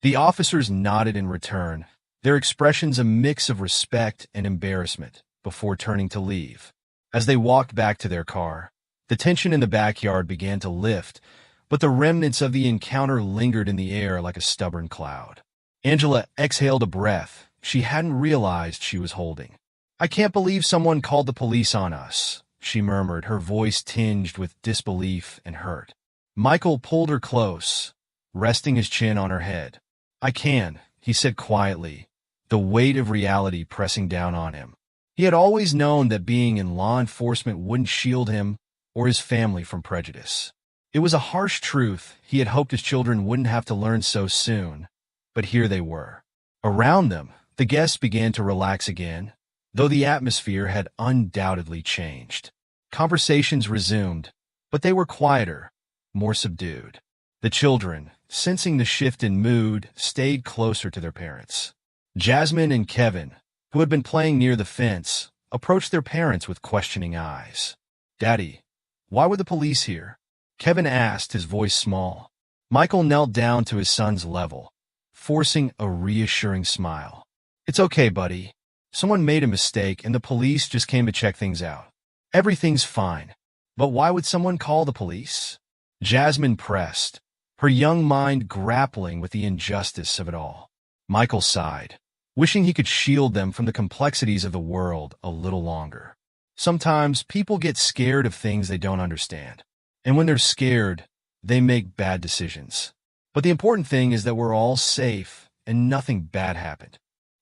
The officers nodded in return, their expressions a mix of respect and embarrassment, before turning to leave. As they walked back to their car, the tension in the backyard began to lift, but the remnants of the encounter lingered in the air like a stubborn cloud. Angela exhaled a breath she hadn't realized she was holding. "I can't believe someone called the police on us," she murmured, her voice tinged with disbelief and hurt. Michael pulled her close, resting his chin on her head. "I can," he said quietly, the weight of reality pressing down on him. He had always known that being in law enforcement wouldn't shield him or his family from prejudice. It was a harsh truth he had hoped his children wouldn't have to learn so soon, but here they were. Around them, the guests began to relax again, though the atmosphere had undoubtedly changed. Conversations resumed, but they were quieter, more subdued. The children, sensing the shift in mood, stayed closer to their parents. Jasmine and Kevin, who had been playing near the fence, approached their parents with questioning eyes. "Daddy, why were the police here?" Kevin asked, his voice small. Michael knelt down to his son's level, forcing a reassuring smile. "It's okay, buddy. Someone made a mistake and the police just came to check things out. Everything's fine." "But why would someone call the police?" Jasmine pressed, her young mind grappling with the injustice of it all. Michael sighed, wishing he could shield them from the complexities of the world a little longer. Sometimes people get scared of things they don't understand. And when they're scared, they make bad decisions. But the important thing is that we're all safe and nothing bad happened.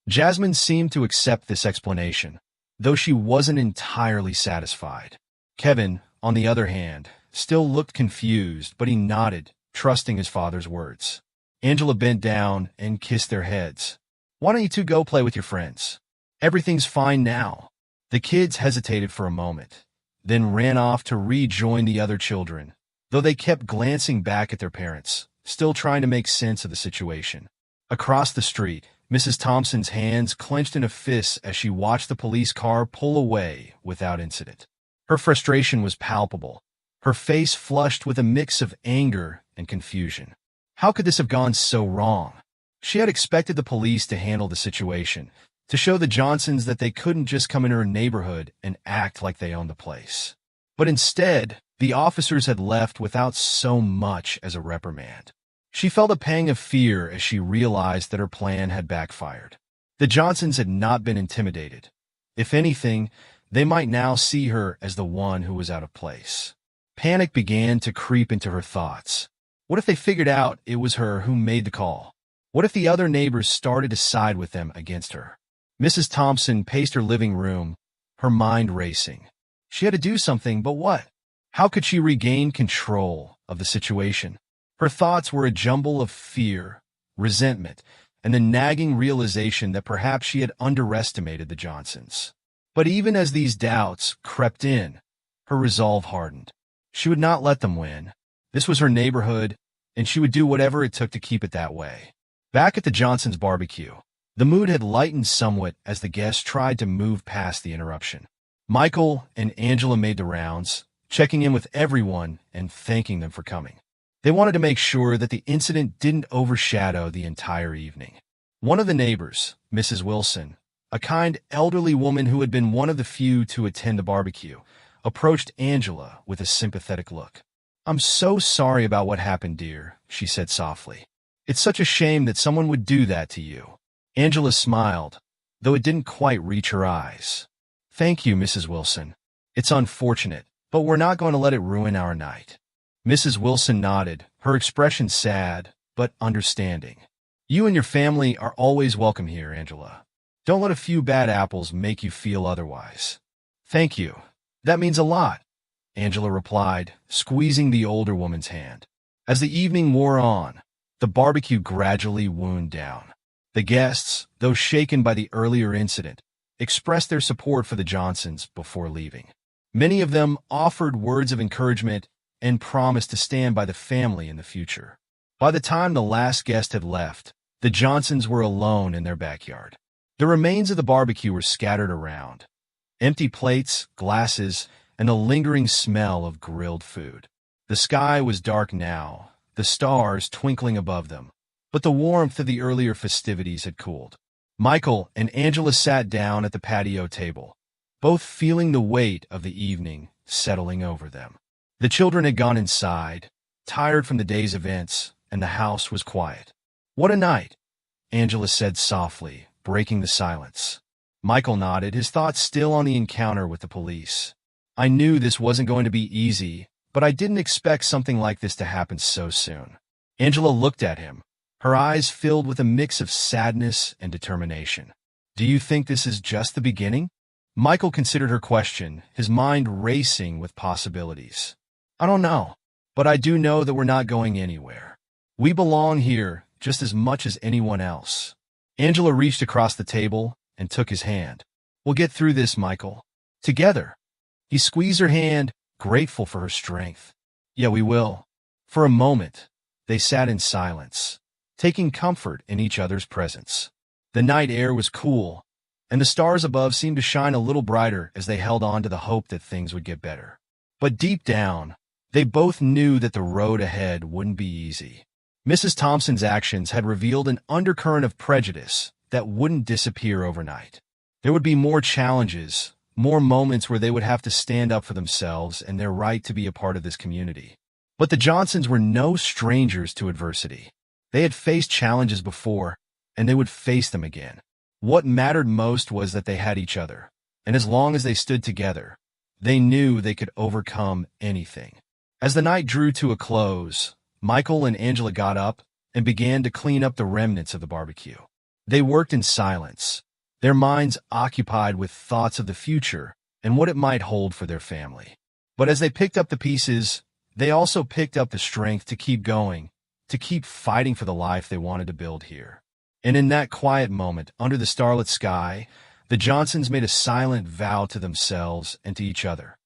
Jasmine seemed to accept this explanation, though she wasn't entirely satisfied. Kevin, on the other hand, still looked confused, but he nodded, trusting his father's words. Angela bent down and kissed their heads. "Why don't you two go play with your friends? Everything's fine now." The kids hesitated for a moment, then ran off to rejoin the other children, though they kept glancing back at their parents, still trying to make sense of the situation. Across the street, Mrs. Thompson's hands clenched in a fist as she watched the police car pull away without incident. Her frustration was palpable, her face flushed with a mix of anger and confusion. How could this have gone so wrong? She had expected the police to handle the situation, to show the Johnsons that they couldn't just come in her neighborhood and act like they owned the place. But instead, the officers had left without so much as a reprimand. She felt a pang of fear as she realized that her plan had backfired. The Johnsons had not been intimidated. If anything, they might now see her as the one who was out of place. Panic began to creep into her thoughts. What if they figured out it was her who made the call? What if the other neighbors started to side with them against her? Mrs. Thompson paced her living room, her mind racing. She had to do something, but what? How could she regain control of the situation? Her thoughts were a jumble of fear, resentment, and the nagging realization that perhaps she had underestimated the Johnsons. But even as these doubts crept in, her resolve hardened. She would not let them win. This was her neighborhood, and she would do whatever it took to keep it that way. Back at the Johnsons' barbecue, the mood had lightened somewhat as the guests tried to move past the interruption. Michael and Angela made the rounds, checking in with everyone and thanking them for coming. They wanted to make sure that the incident didn't overshadow the entire evening. One of the neighbors, Mrs. Wilson, a kind elderly woman who had been one of the few to attend the barbecue, approached Angela with a sympathetic look. "I'm so sorry about what happened, dear," she said softly. "It's such a shame that someone would do that to you." Angela smiled, though it didn't quite reach her eyes. "Thank you, Mrs. Wilson. It's unfortunate, but we're not going to let it ruin our night." Mrs. Wilson nodded, her expression sad, but understanding. "You and your family are always welcome here, Angela. Don't let a few bad apples make you feel otherwise." "Thank you. That means a lot," Angela replied, squeezing the older woman's hand. As the evening wore on, the barbecue gradually wound down. The guests, though shaken by the earlier incident, expressed their support for the Johnsons before leaving. Many of them offered words of encouragement and promised to stand by the family in the future. By the time the last guest had left, the Johnsons were alone in their backyard. The remains of the barbecue were scattered around. Empty plates, glasses, and the lingering smell of grilled food. The sky was dark now, the stars twinkling above them, but the warmth of the earlier festivities had cooled. Michael and Angela sat down at the patio table, both feeling the weight of the evening settling over them. The children had gone inside, tired from the day's events, and the house was quiet. "What a night," Angela said softly, breaking the silence. Michael nodded, his thoughts still on the encounter with the police. "I knew this wasn't going to be easy, but I didn't expect something like this to happen so soon." Angela looked at him, her eyes filled with a mix of sadness and determination. "Do you think this is just the beginning?" Michael considered her question, his mind racing with possibilities. "I don't know, but I do know that we're not going anywhere. We belong here, just as much as anyone else. Angela reached across the table and took his hand. "We'll get through this, Michael. Together." He squeezed her hand, grateful for her strength. "Yeah, we will." For a moment, they sat in silence, taking comfort in each other's presence. The night air was cool, and the stars above seemed to shine a little brighter as they held on to the hope that things would get better. But deep down, they both knew that the road ahead wouldn't be easy. Mrs. Thompson's actions had revealed an undercurrent of prejudice that wouldn't disappear overnight. There would be more challenges, more moments where they would have to stand up for themselves and their right to be a part of this community. But the Johnsons were no strangers to adversity. They had faced challenges before, and they would face them again. What mattered most was that they had each other, and as long as they stood together, they knew they could overcome anything. As the night drew to a close, Michael and Angela got up and began to clean up the remnants of the barbecue. They worked in silence, their minds occupied with thoughts of the future and what it might hold for their family. But as they picked up the pieces, they also picked up the strength to keep going, to keep fighting for the life they wanted to build here. And in that quiet moment, under the starlit sky, the Johnsons made a silent vow to themselves and to each other.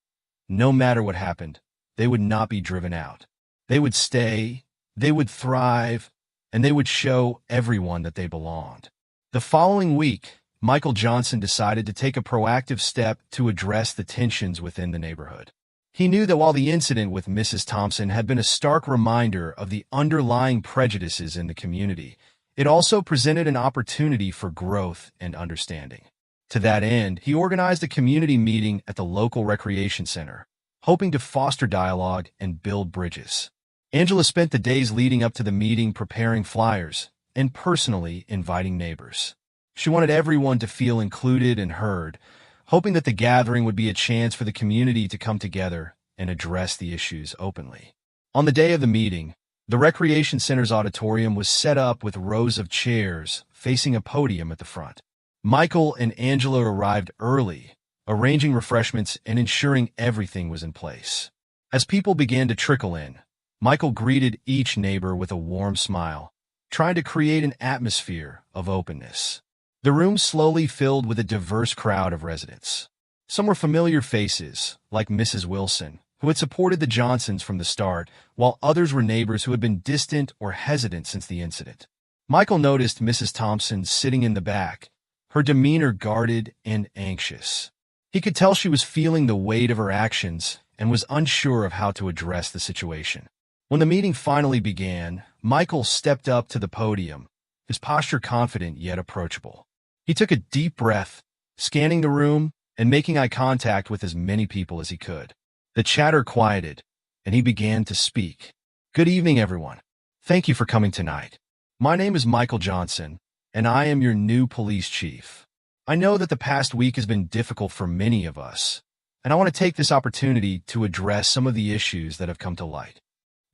No matter what happened, they would not be driven out. They would stay, they would thrive, and they would show everyone that they belonged. The following week, Michael Johnson decided to take a proactive step to address the tensions within the neighborhood. He knew that while the incident with Mrs. Thompson had been a stark reminder of the underlying prejudices in the community, it also presented an opportunity for growth and understanding. To that end, he organized a community meeting at the local recreation center, hoping to foster dialogue and build bridges. Angela spent the days leading up to the meeting preparing flyers and personally inviting neighbors. She wanted everyone to feel included and heard, hoping that the gathering would be a chance for the community to come together and address the issues openly. On the day of the meeting, the recreation center's auditorium was set up with rows of chairs facing a podium at the front. Michael and Angela arrived early, arranging refreshments and ensuring everything was in place. As people began to trickle in, Michael greeted each neighbor with a warm smile, trying to create an atmosphere of openness. The room slowly filled with a diverse crowd of residents. Some were familiar faces, like Mrs. Wilson, who had supported the Johnsons from the start, while others were neighbors who had been distant or hesitant since the incident. Michael noticed Mrs. Thompson sitting in the back, her demeanor guarded and anxious. He could tell she was feeling the weight of her actions and was unsure of how to address the situation. When the meeting finally began, Michael stepped up to the podium, his posture confident yet approachable. He took a deep breath, scanning the room and making eye contact with as many people as he could. The chatter quieted, and he began to speak. "Good evening, everyone. Thank you for coming tonight. My name is Michael Johnson, and I am your new police chief. I know that the past week has been difficult for many of us, and I want to take this opportunity to address some of the issues that have come to light."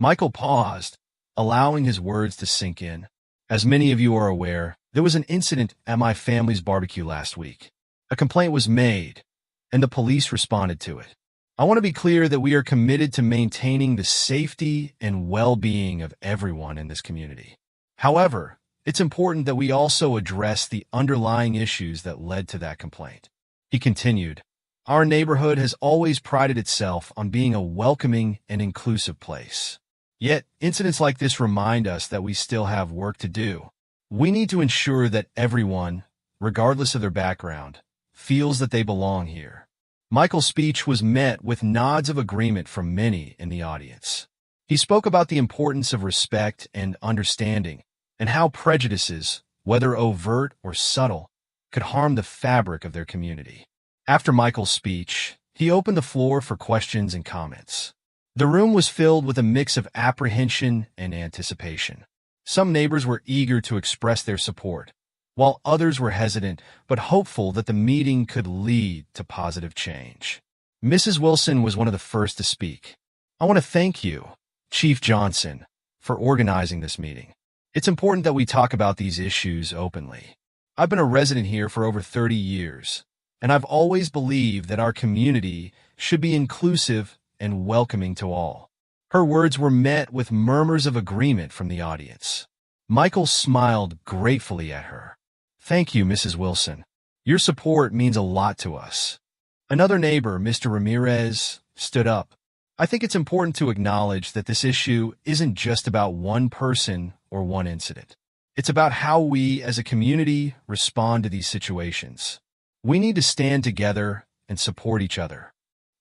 Michael paused, allowing his words to sink in. "As many of you are aware, there was an incident at my family's barbecue last week. A complaint was made, and the police responded to it. I want to be clear that we are committed to maintaining the safety and well-being of everyone in this community. However, it's important that we also address the underlying issues that led to that complaint." He continued, "Our neighborhood has always prided itself on being a welcoming and inclusive place. Yet, incidents like this remind us that we still have work to do. We need to ensure that everyone, regardless of their background, feels that they belong here." Michael's speech was met with nods of agreement from many in the audience. He spoke about the importance of respect and understanding, and how prejudices, whether overt or subtle, could harm the fabric of their community. After Michael's speech, he opened the floor for questions and comments. The room was filled with a mix of apprehension and anticipation. Some neighbors were eager to express their support, while others were hesitant but hopeful that the meeting could lead to positive change. Mrs. Wilson was one of the first to speak. "I want to thank you, Chief Johnson, for organizing this meeting. It's important that we talk about these issues openly. I've been a resident here for over 30 years, and I've always believed that our community should be inclusive and welcoming to all." Her words were met with murmurs of agreement from the audience. Michael smiled gratefully at her. Thank you, Mrs. Wilson. Your support means a lot to us. Another neighbor, Mr. Ramirez, stood up. I think it's important to acknowledge that this issue isn't just about one person or one incident. It's about how we, as a community, respond to these situations. We need to stand together and support each other.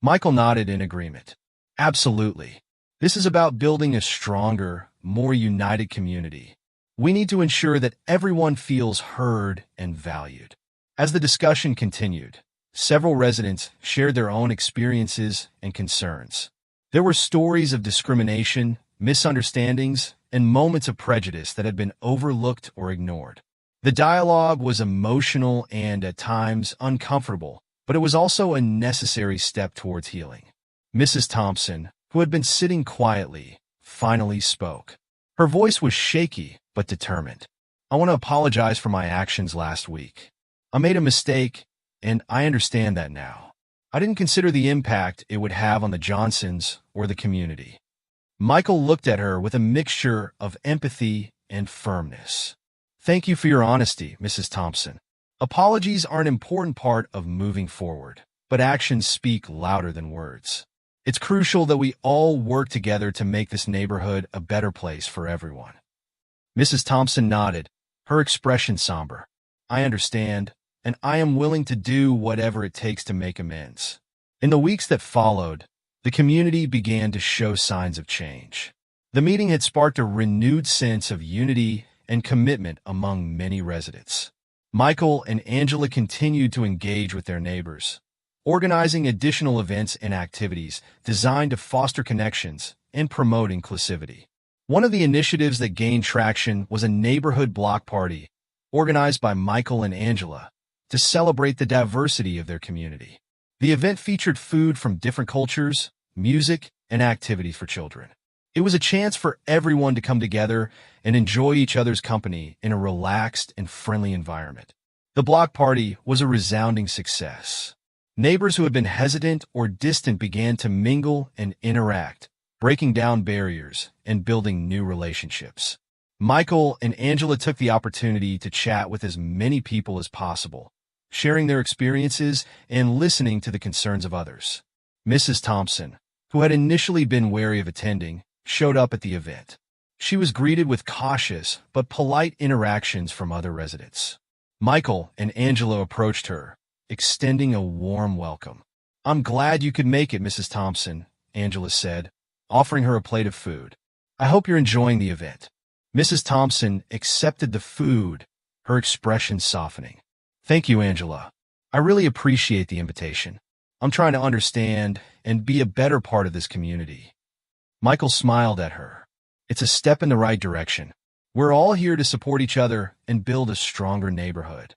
Michael nodded in agreement. Absolutely. This is about building a stronger, more united community. We need to ensure that everyone feels heard and valued. As the discussion continued, several residents shared their own experiences and concerns. There were stories of discrimination, misunderstandings, and moments of prejudice that had been overlooked or ignored. The dialogue was emotional and, at times, uncomfortable, but it was also a necessary step towards healing. Mrs. Thompson, who had been sitting quietly, finally spoke. Her voice was shaky but determined. I want to apologize for my actions last week. I made a mistake, and I understand that now. I didn't consider the impact it would have on the Johnsons or the community. Michael looked at her with a mixture of empathy and firmness. Thank you for your honesty, Mrs. Thompson. Apologies are an important part of moving forward, but actions speak louder than words. It's crucial that we all work together to make this neighborhood a better place for everyone. Mrs. Thompson nodded, her expression somber. I understand, and I am willing to do whatever it takes to make amends. In the weeks that followed, the community began to show signs of change. The meeting had sparked a renewed sense of unity and commitment among many residents. Michael and Angela continued to engage with their neighbors, organizing additional events and activities designed to foster connections and promote inclusivity. One of the initiatives that gained traction was a neighborhood block party organized by Michael and Angela to celebrate the diversity of their community. The event featured food from different cultures, music, and activities for children. It was a chance for everyone to come together and enjoy each other's company in a relaxed and friendly environment. The block party was a resounding success. Neighbors who had been hesitant or distant began to mingle and interact, breaking down barriers and building new relationships. Michael and Angela took the opportunity to chat with as many people as possible, sharing their experiences and listening to the concerns of others. Mrs. Thompson, who had initially been wary of attending, showed up at the event. She was greeted with cautious but polite interactions from other residents. Michael and Angela approached her, extending a warm welcome. I'm glad you could make it, Mrs. Thompson, Angela said, offering her a plate of food. I hope you're enjoying the event. Mrs. Thompson accepted the food, her expression softening. Thank you, Angela. I really appreciate the invitation. I'm trying to understand and be a better part of this community. Michael smiled at her. It's a step in the right direction. We're all here to support each other and build a stronger neighborhood.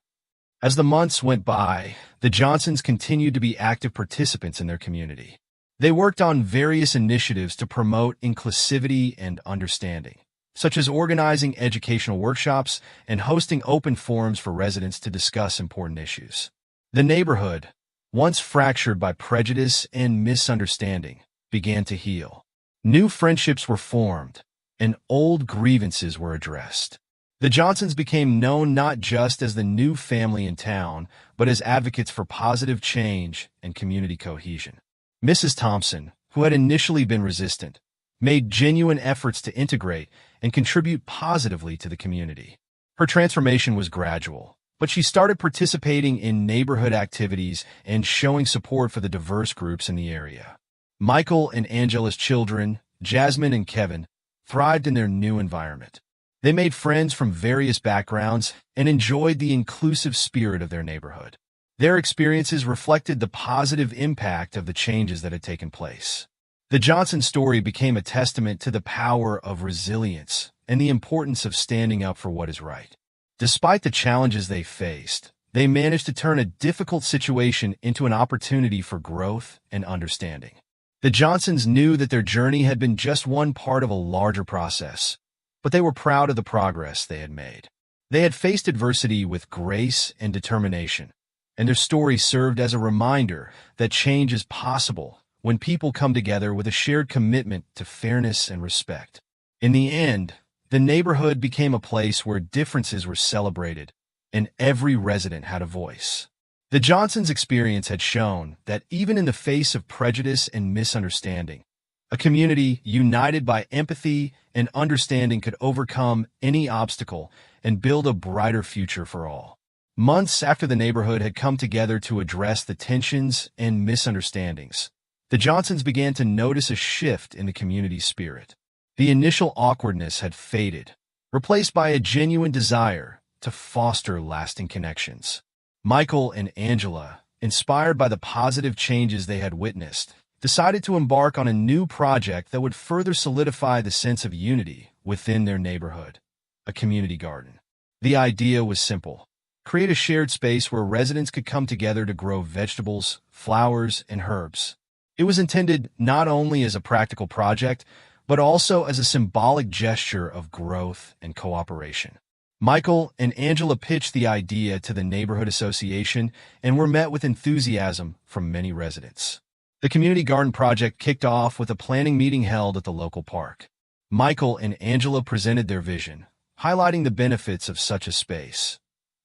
As the months went by, the Johnsons continued to be active participants in their community. They worked on various initiatives to promote inclusivity and understanding, such as organizing educational workshops and hosting open forums for residents to discuss important issues. The neighborhood, once fractured by prejudice and misunderstanding, began to heal. New friendships were formed, and old grievances were addressed. The Johnsons became known not just as the new family in town, but as advocates for positive change and community cohesion. Mrs. Thompson, who had initially been resistant, made genuine efforts to integrate and contribute positively to the community. Her transformation was gradual, but she started participating in neighborhood activities and showing support for the diverse groups in the area. Michael and Angela's children, Jasmine and Kevin, thrived in their new environment. They made friends from various backgrounds and enjoyed the inclusive spirit of their neighborhood. Their experiences reflected the positive impact of the changes that had taken place. The Johnson story became a testament to the power of resilience and the importance of standing up for what is right. Despite the challenges they faced, they managed to turn a difficult situation into an opportunity for growth and understanding. The Johnsons knew that their journey had been just one part of a larger process, but they were proud of the progress they had made. They had faced adversity with grace and determination, and their story served as a reminder that change is possible when people come together with a shared commitment to fairness and respect. In the end, The neighborhood became a place where differences were celebrated, and every resident had a voice. The Johnsons' experience had shown that even in the face of prejudice and misunderstanding, a community united by empathy and understanding could overcome any obstacle and build a brighter future for all. Months after the neighborhood had come together to address the tensions and misunderstandings, the Johnsons began to notice a shift in the community's spirit. The initial awkwardness had faded, replaced by a genuine desire to foster lasting connections. Michael and Angela, inspired by the positive changes they had witnessed, decided to embark on a new project that would further solidify the sense of unity within their neighborhood: a community garden. The idea was simple: create a shared space where residents could come together to grow vegetables, flowers, and herbs. It was intended not only as a practical project, but also as a symbolic gesture of growth and cooperation. Michael and Angela pitched the idea to the neighborhood association and were met with enthusiasm from many residents. The community garden project kicked off with a planning meeting held at the local park. Michael and Angela presented their vision, highlighting the benefits of such a space,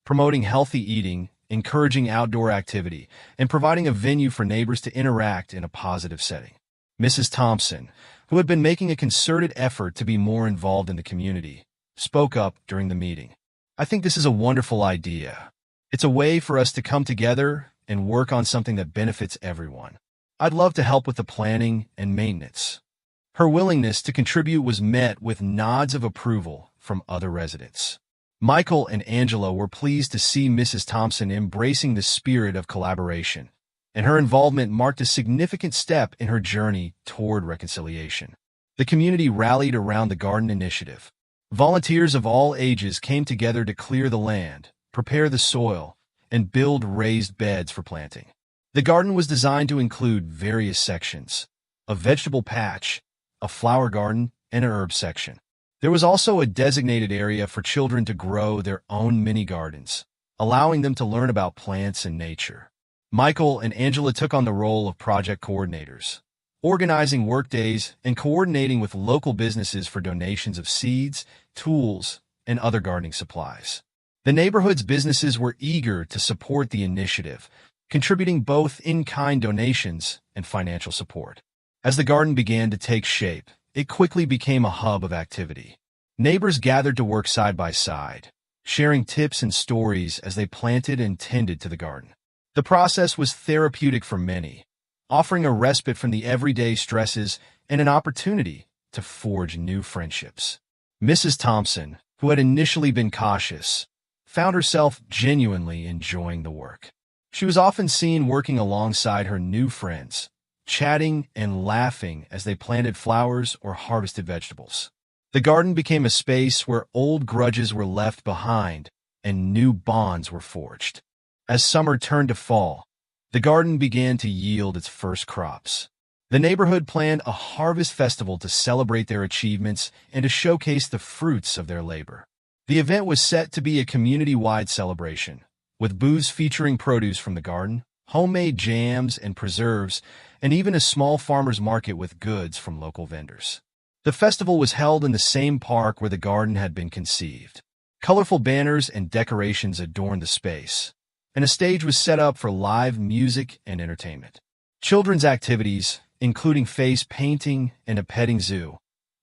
promoting healthy eating, encouraging outdoor activity, and providing a venue for neighbors to interact in a positive setting. Mrs. Thompson, who had been making a concerted effort to be more involved in the community, spoke up during the meeting. "I think this is a wonderful idea. It's a way for us to come together and work on something that benefits everyone. I'd love to help with the planning and maintenance." Her willingness to contribute was met with nods of approval from other residents. Michael and Angela were pleased to see Mrs. Thompson embracing the spirit of collaboration, and her involvement marked a significant step in her journey toward reconciliation. The community rallied around the garden initiative. Volunteers of all ages came together to clear the land, prepare the soil, and build raised beds for planting. The garden was designed to include various sections: a vegetable patch, a flower garden, and an herb section. There was also a designated area for children to grow their own mini gardens, allowing them to learn about plants and nature. Michael and Angela took on the role of project coordinators, organizing workdays and coordinating with local businesses for donations of seeds, tools, and other gardening supplies. The neighborhood's businesses were eager to support the initiative, contributing both in-kind donations and financial support. As the garden began to take shape, it quickly became a hub of activity. Neighbors gathered to work side by side, sharing tips and stories as they planted and tended to the garden. The process was therapeutic for many, offering a respite from the everyday stresses and an opportunity to forge new friendships. Mrs. Thompson, who had initially been cautious, found herself genuinely enjoying the work. She was often seen working alongside her new friends, chatting and laughing as they planted flowers or harvested vegetables. The garden became a space where old grudges were left behind and new bonds were forged. As summer turned to fall, the garden began to yield its first crops. The neighborhood planned a harvest festival to celebrate their achievements and to showcase the fruits of their labor. The event was set to be a community-wide celebration, with booths featuring produce from the garden, homemade jams and preserves, and even a small farmer's market with goods from local vendors. The festival was held in the same park where the garden had been conceived. Colorful banners and decorations adorned the space, and a stage was set up for live music and entertainment. Children's activities, including face painting and a petting zoo,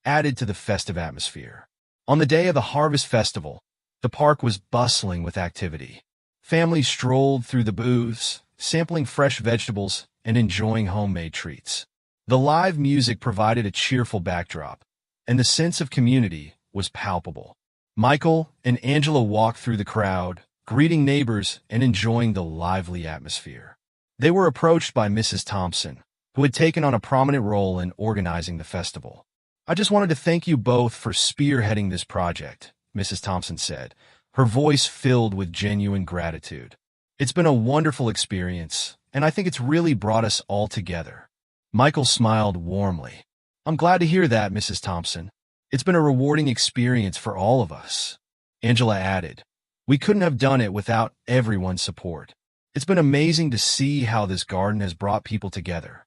added to the festive atmosphere. On the day of the Harvest Festival, the park was bustling with activity. Families strolled through the booths, sampling fresh vegetables and enjoying homemade treats. The live music provided a cheerful backdrop, and the sense of community was palpable. Michael and Angela walked through the crowd, greeting neighbors and enjoying the lively atmosphere. They were approached by Mrs. Thompson, who had taken on a prominent role in organizing the festival. "I just wanted to thank you both for spearheading this project," Mrs. Thompson said, her voice filled with genuine gratitude. "It's been a wonderful experience, and I think it's really brought us all together." Michael smiled warmly. "I'm glad to hear that, Mrs. Thompson. It's been a rewarding experience for all of us." Angela added, "We couldn't have done it without everyone's support. It's been amazing to see how this garden has brought people together."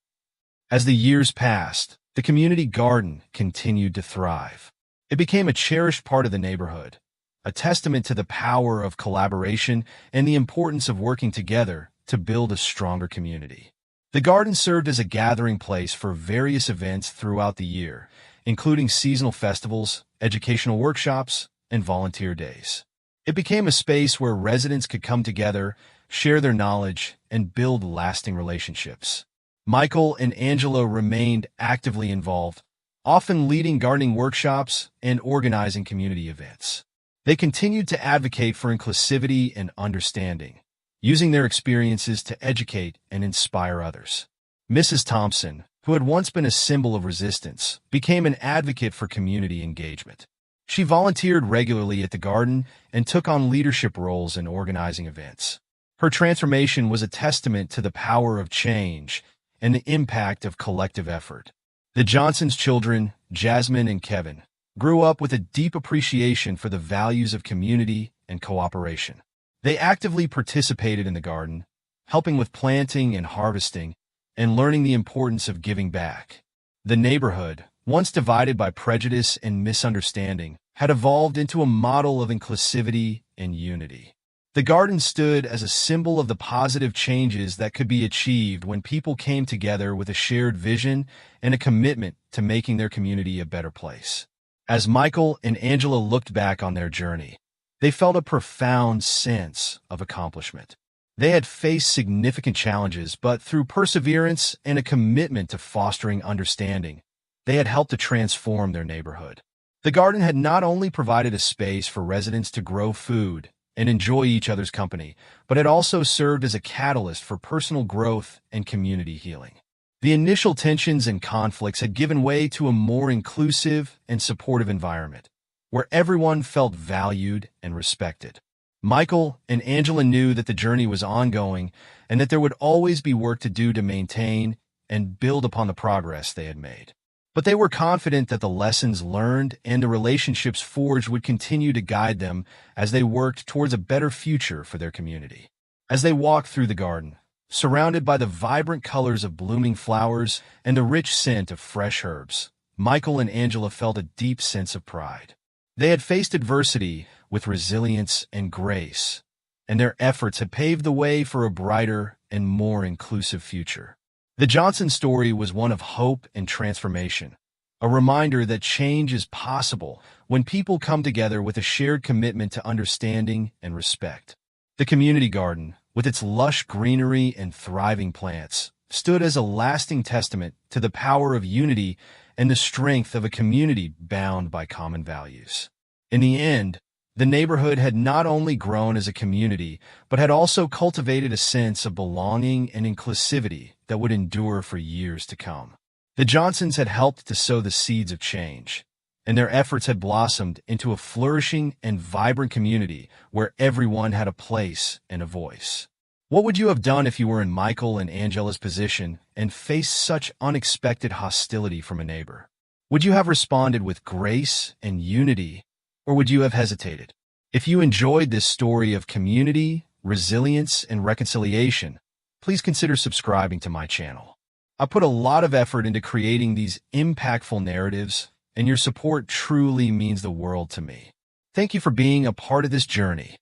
As the years passed, the community garden continued to thrive. It became a cherished part of the neighborhood, a testament to the power of collaboration and the importance of working together to build a stronger community. The garden served as a gathering place for various events throughout the year, including seasonal festivals, educational workshops, and volunteer days. It became a space where residents could come together, share their knowledge, and build lasting relationships. Michael and Angela remained actively involved, often leading gardening workshops and organizing community events. They continued to advocate for inclusivity and understanding, using their experiences to educate and inspire others. Mrs. Thompson, who had once been a symbol of resistance, became an advocate for community engagement. She volunteered regularly at the garden and took on leadership roles in organizing events. Her transformation was a testament to the power of change and the impact of collective effort. The Johnsons' children, Jasmine and Kevin, grew up with a deep appreciation for the values of community and cooperation. They actively participated in the garden, helping with planting and harvesting, and learning the importance of giving back. The neighborhood, once divided by prejudice and misunderstanding, had evolved into a model of inclusivity and unity. The garden stood as a symbol of the positive changes that could be achieved when people came together with a shared vision and a commitment to making their community a better place. As Michael and Angela looked back on their journey, they felt a profound sense of accomplishment. They had faced significant challenges, but through perseverance and a commitment to fostering understanding, they had helped to transform their neighborhood. The garden had not only provided a space for residents to grow food and enjoy each other's company, but it also served as a catalyst for personal growth and community healing. The initial tensions and conflicts had given way to a more inclusive and supportive environment, where everyone felt valued and respected. Michael and Angela knew that the journey was ongoing and that there would always be work to do to maintain and build upon the progress they had made. But they were confident that the lessons learned and the relationships forged would continue to guide them as they worked towards a better future for their community. As they walked through the garden, surrounded by the vibrant colors of blooming flowers and the rich scent of fresh herbs, Michael and Angela felt a deep sense of pride. They had faced adversity with resilience and grace, and their efforts had paved the way for a brighter and more inclusive future. The Johnson story was one of hope and transformation, a reminder that change is possible when people come together with a shared commitment to understanding and respect. The community garden, with its lush greenery and thriving plants, stood as a lasting testament to the power of unity and the strength of a community bound by common values. In the end, the neighborhood had not only grown as a community, but had also cultivated a sense of belonging and inclusivity that would endure for years to come. The Johnsons had helped to sow the seeds of change, and their efforts had blossomed into a flourishing and vibrant community where everyone had a place and a voice. What would you have done if you were in Michael and Angela's position and faced such unexpected hostility from a neighbor? Would you have responded with grace and unity, or would you have hesitated? If you enjoyed this story of community, resilience, and reconciliation, please consider subscribing to my channel. I put a lot of effort into creating these impactful narratives, and your support truly means the world to me. Thank you for being a part of this journey.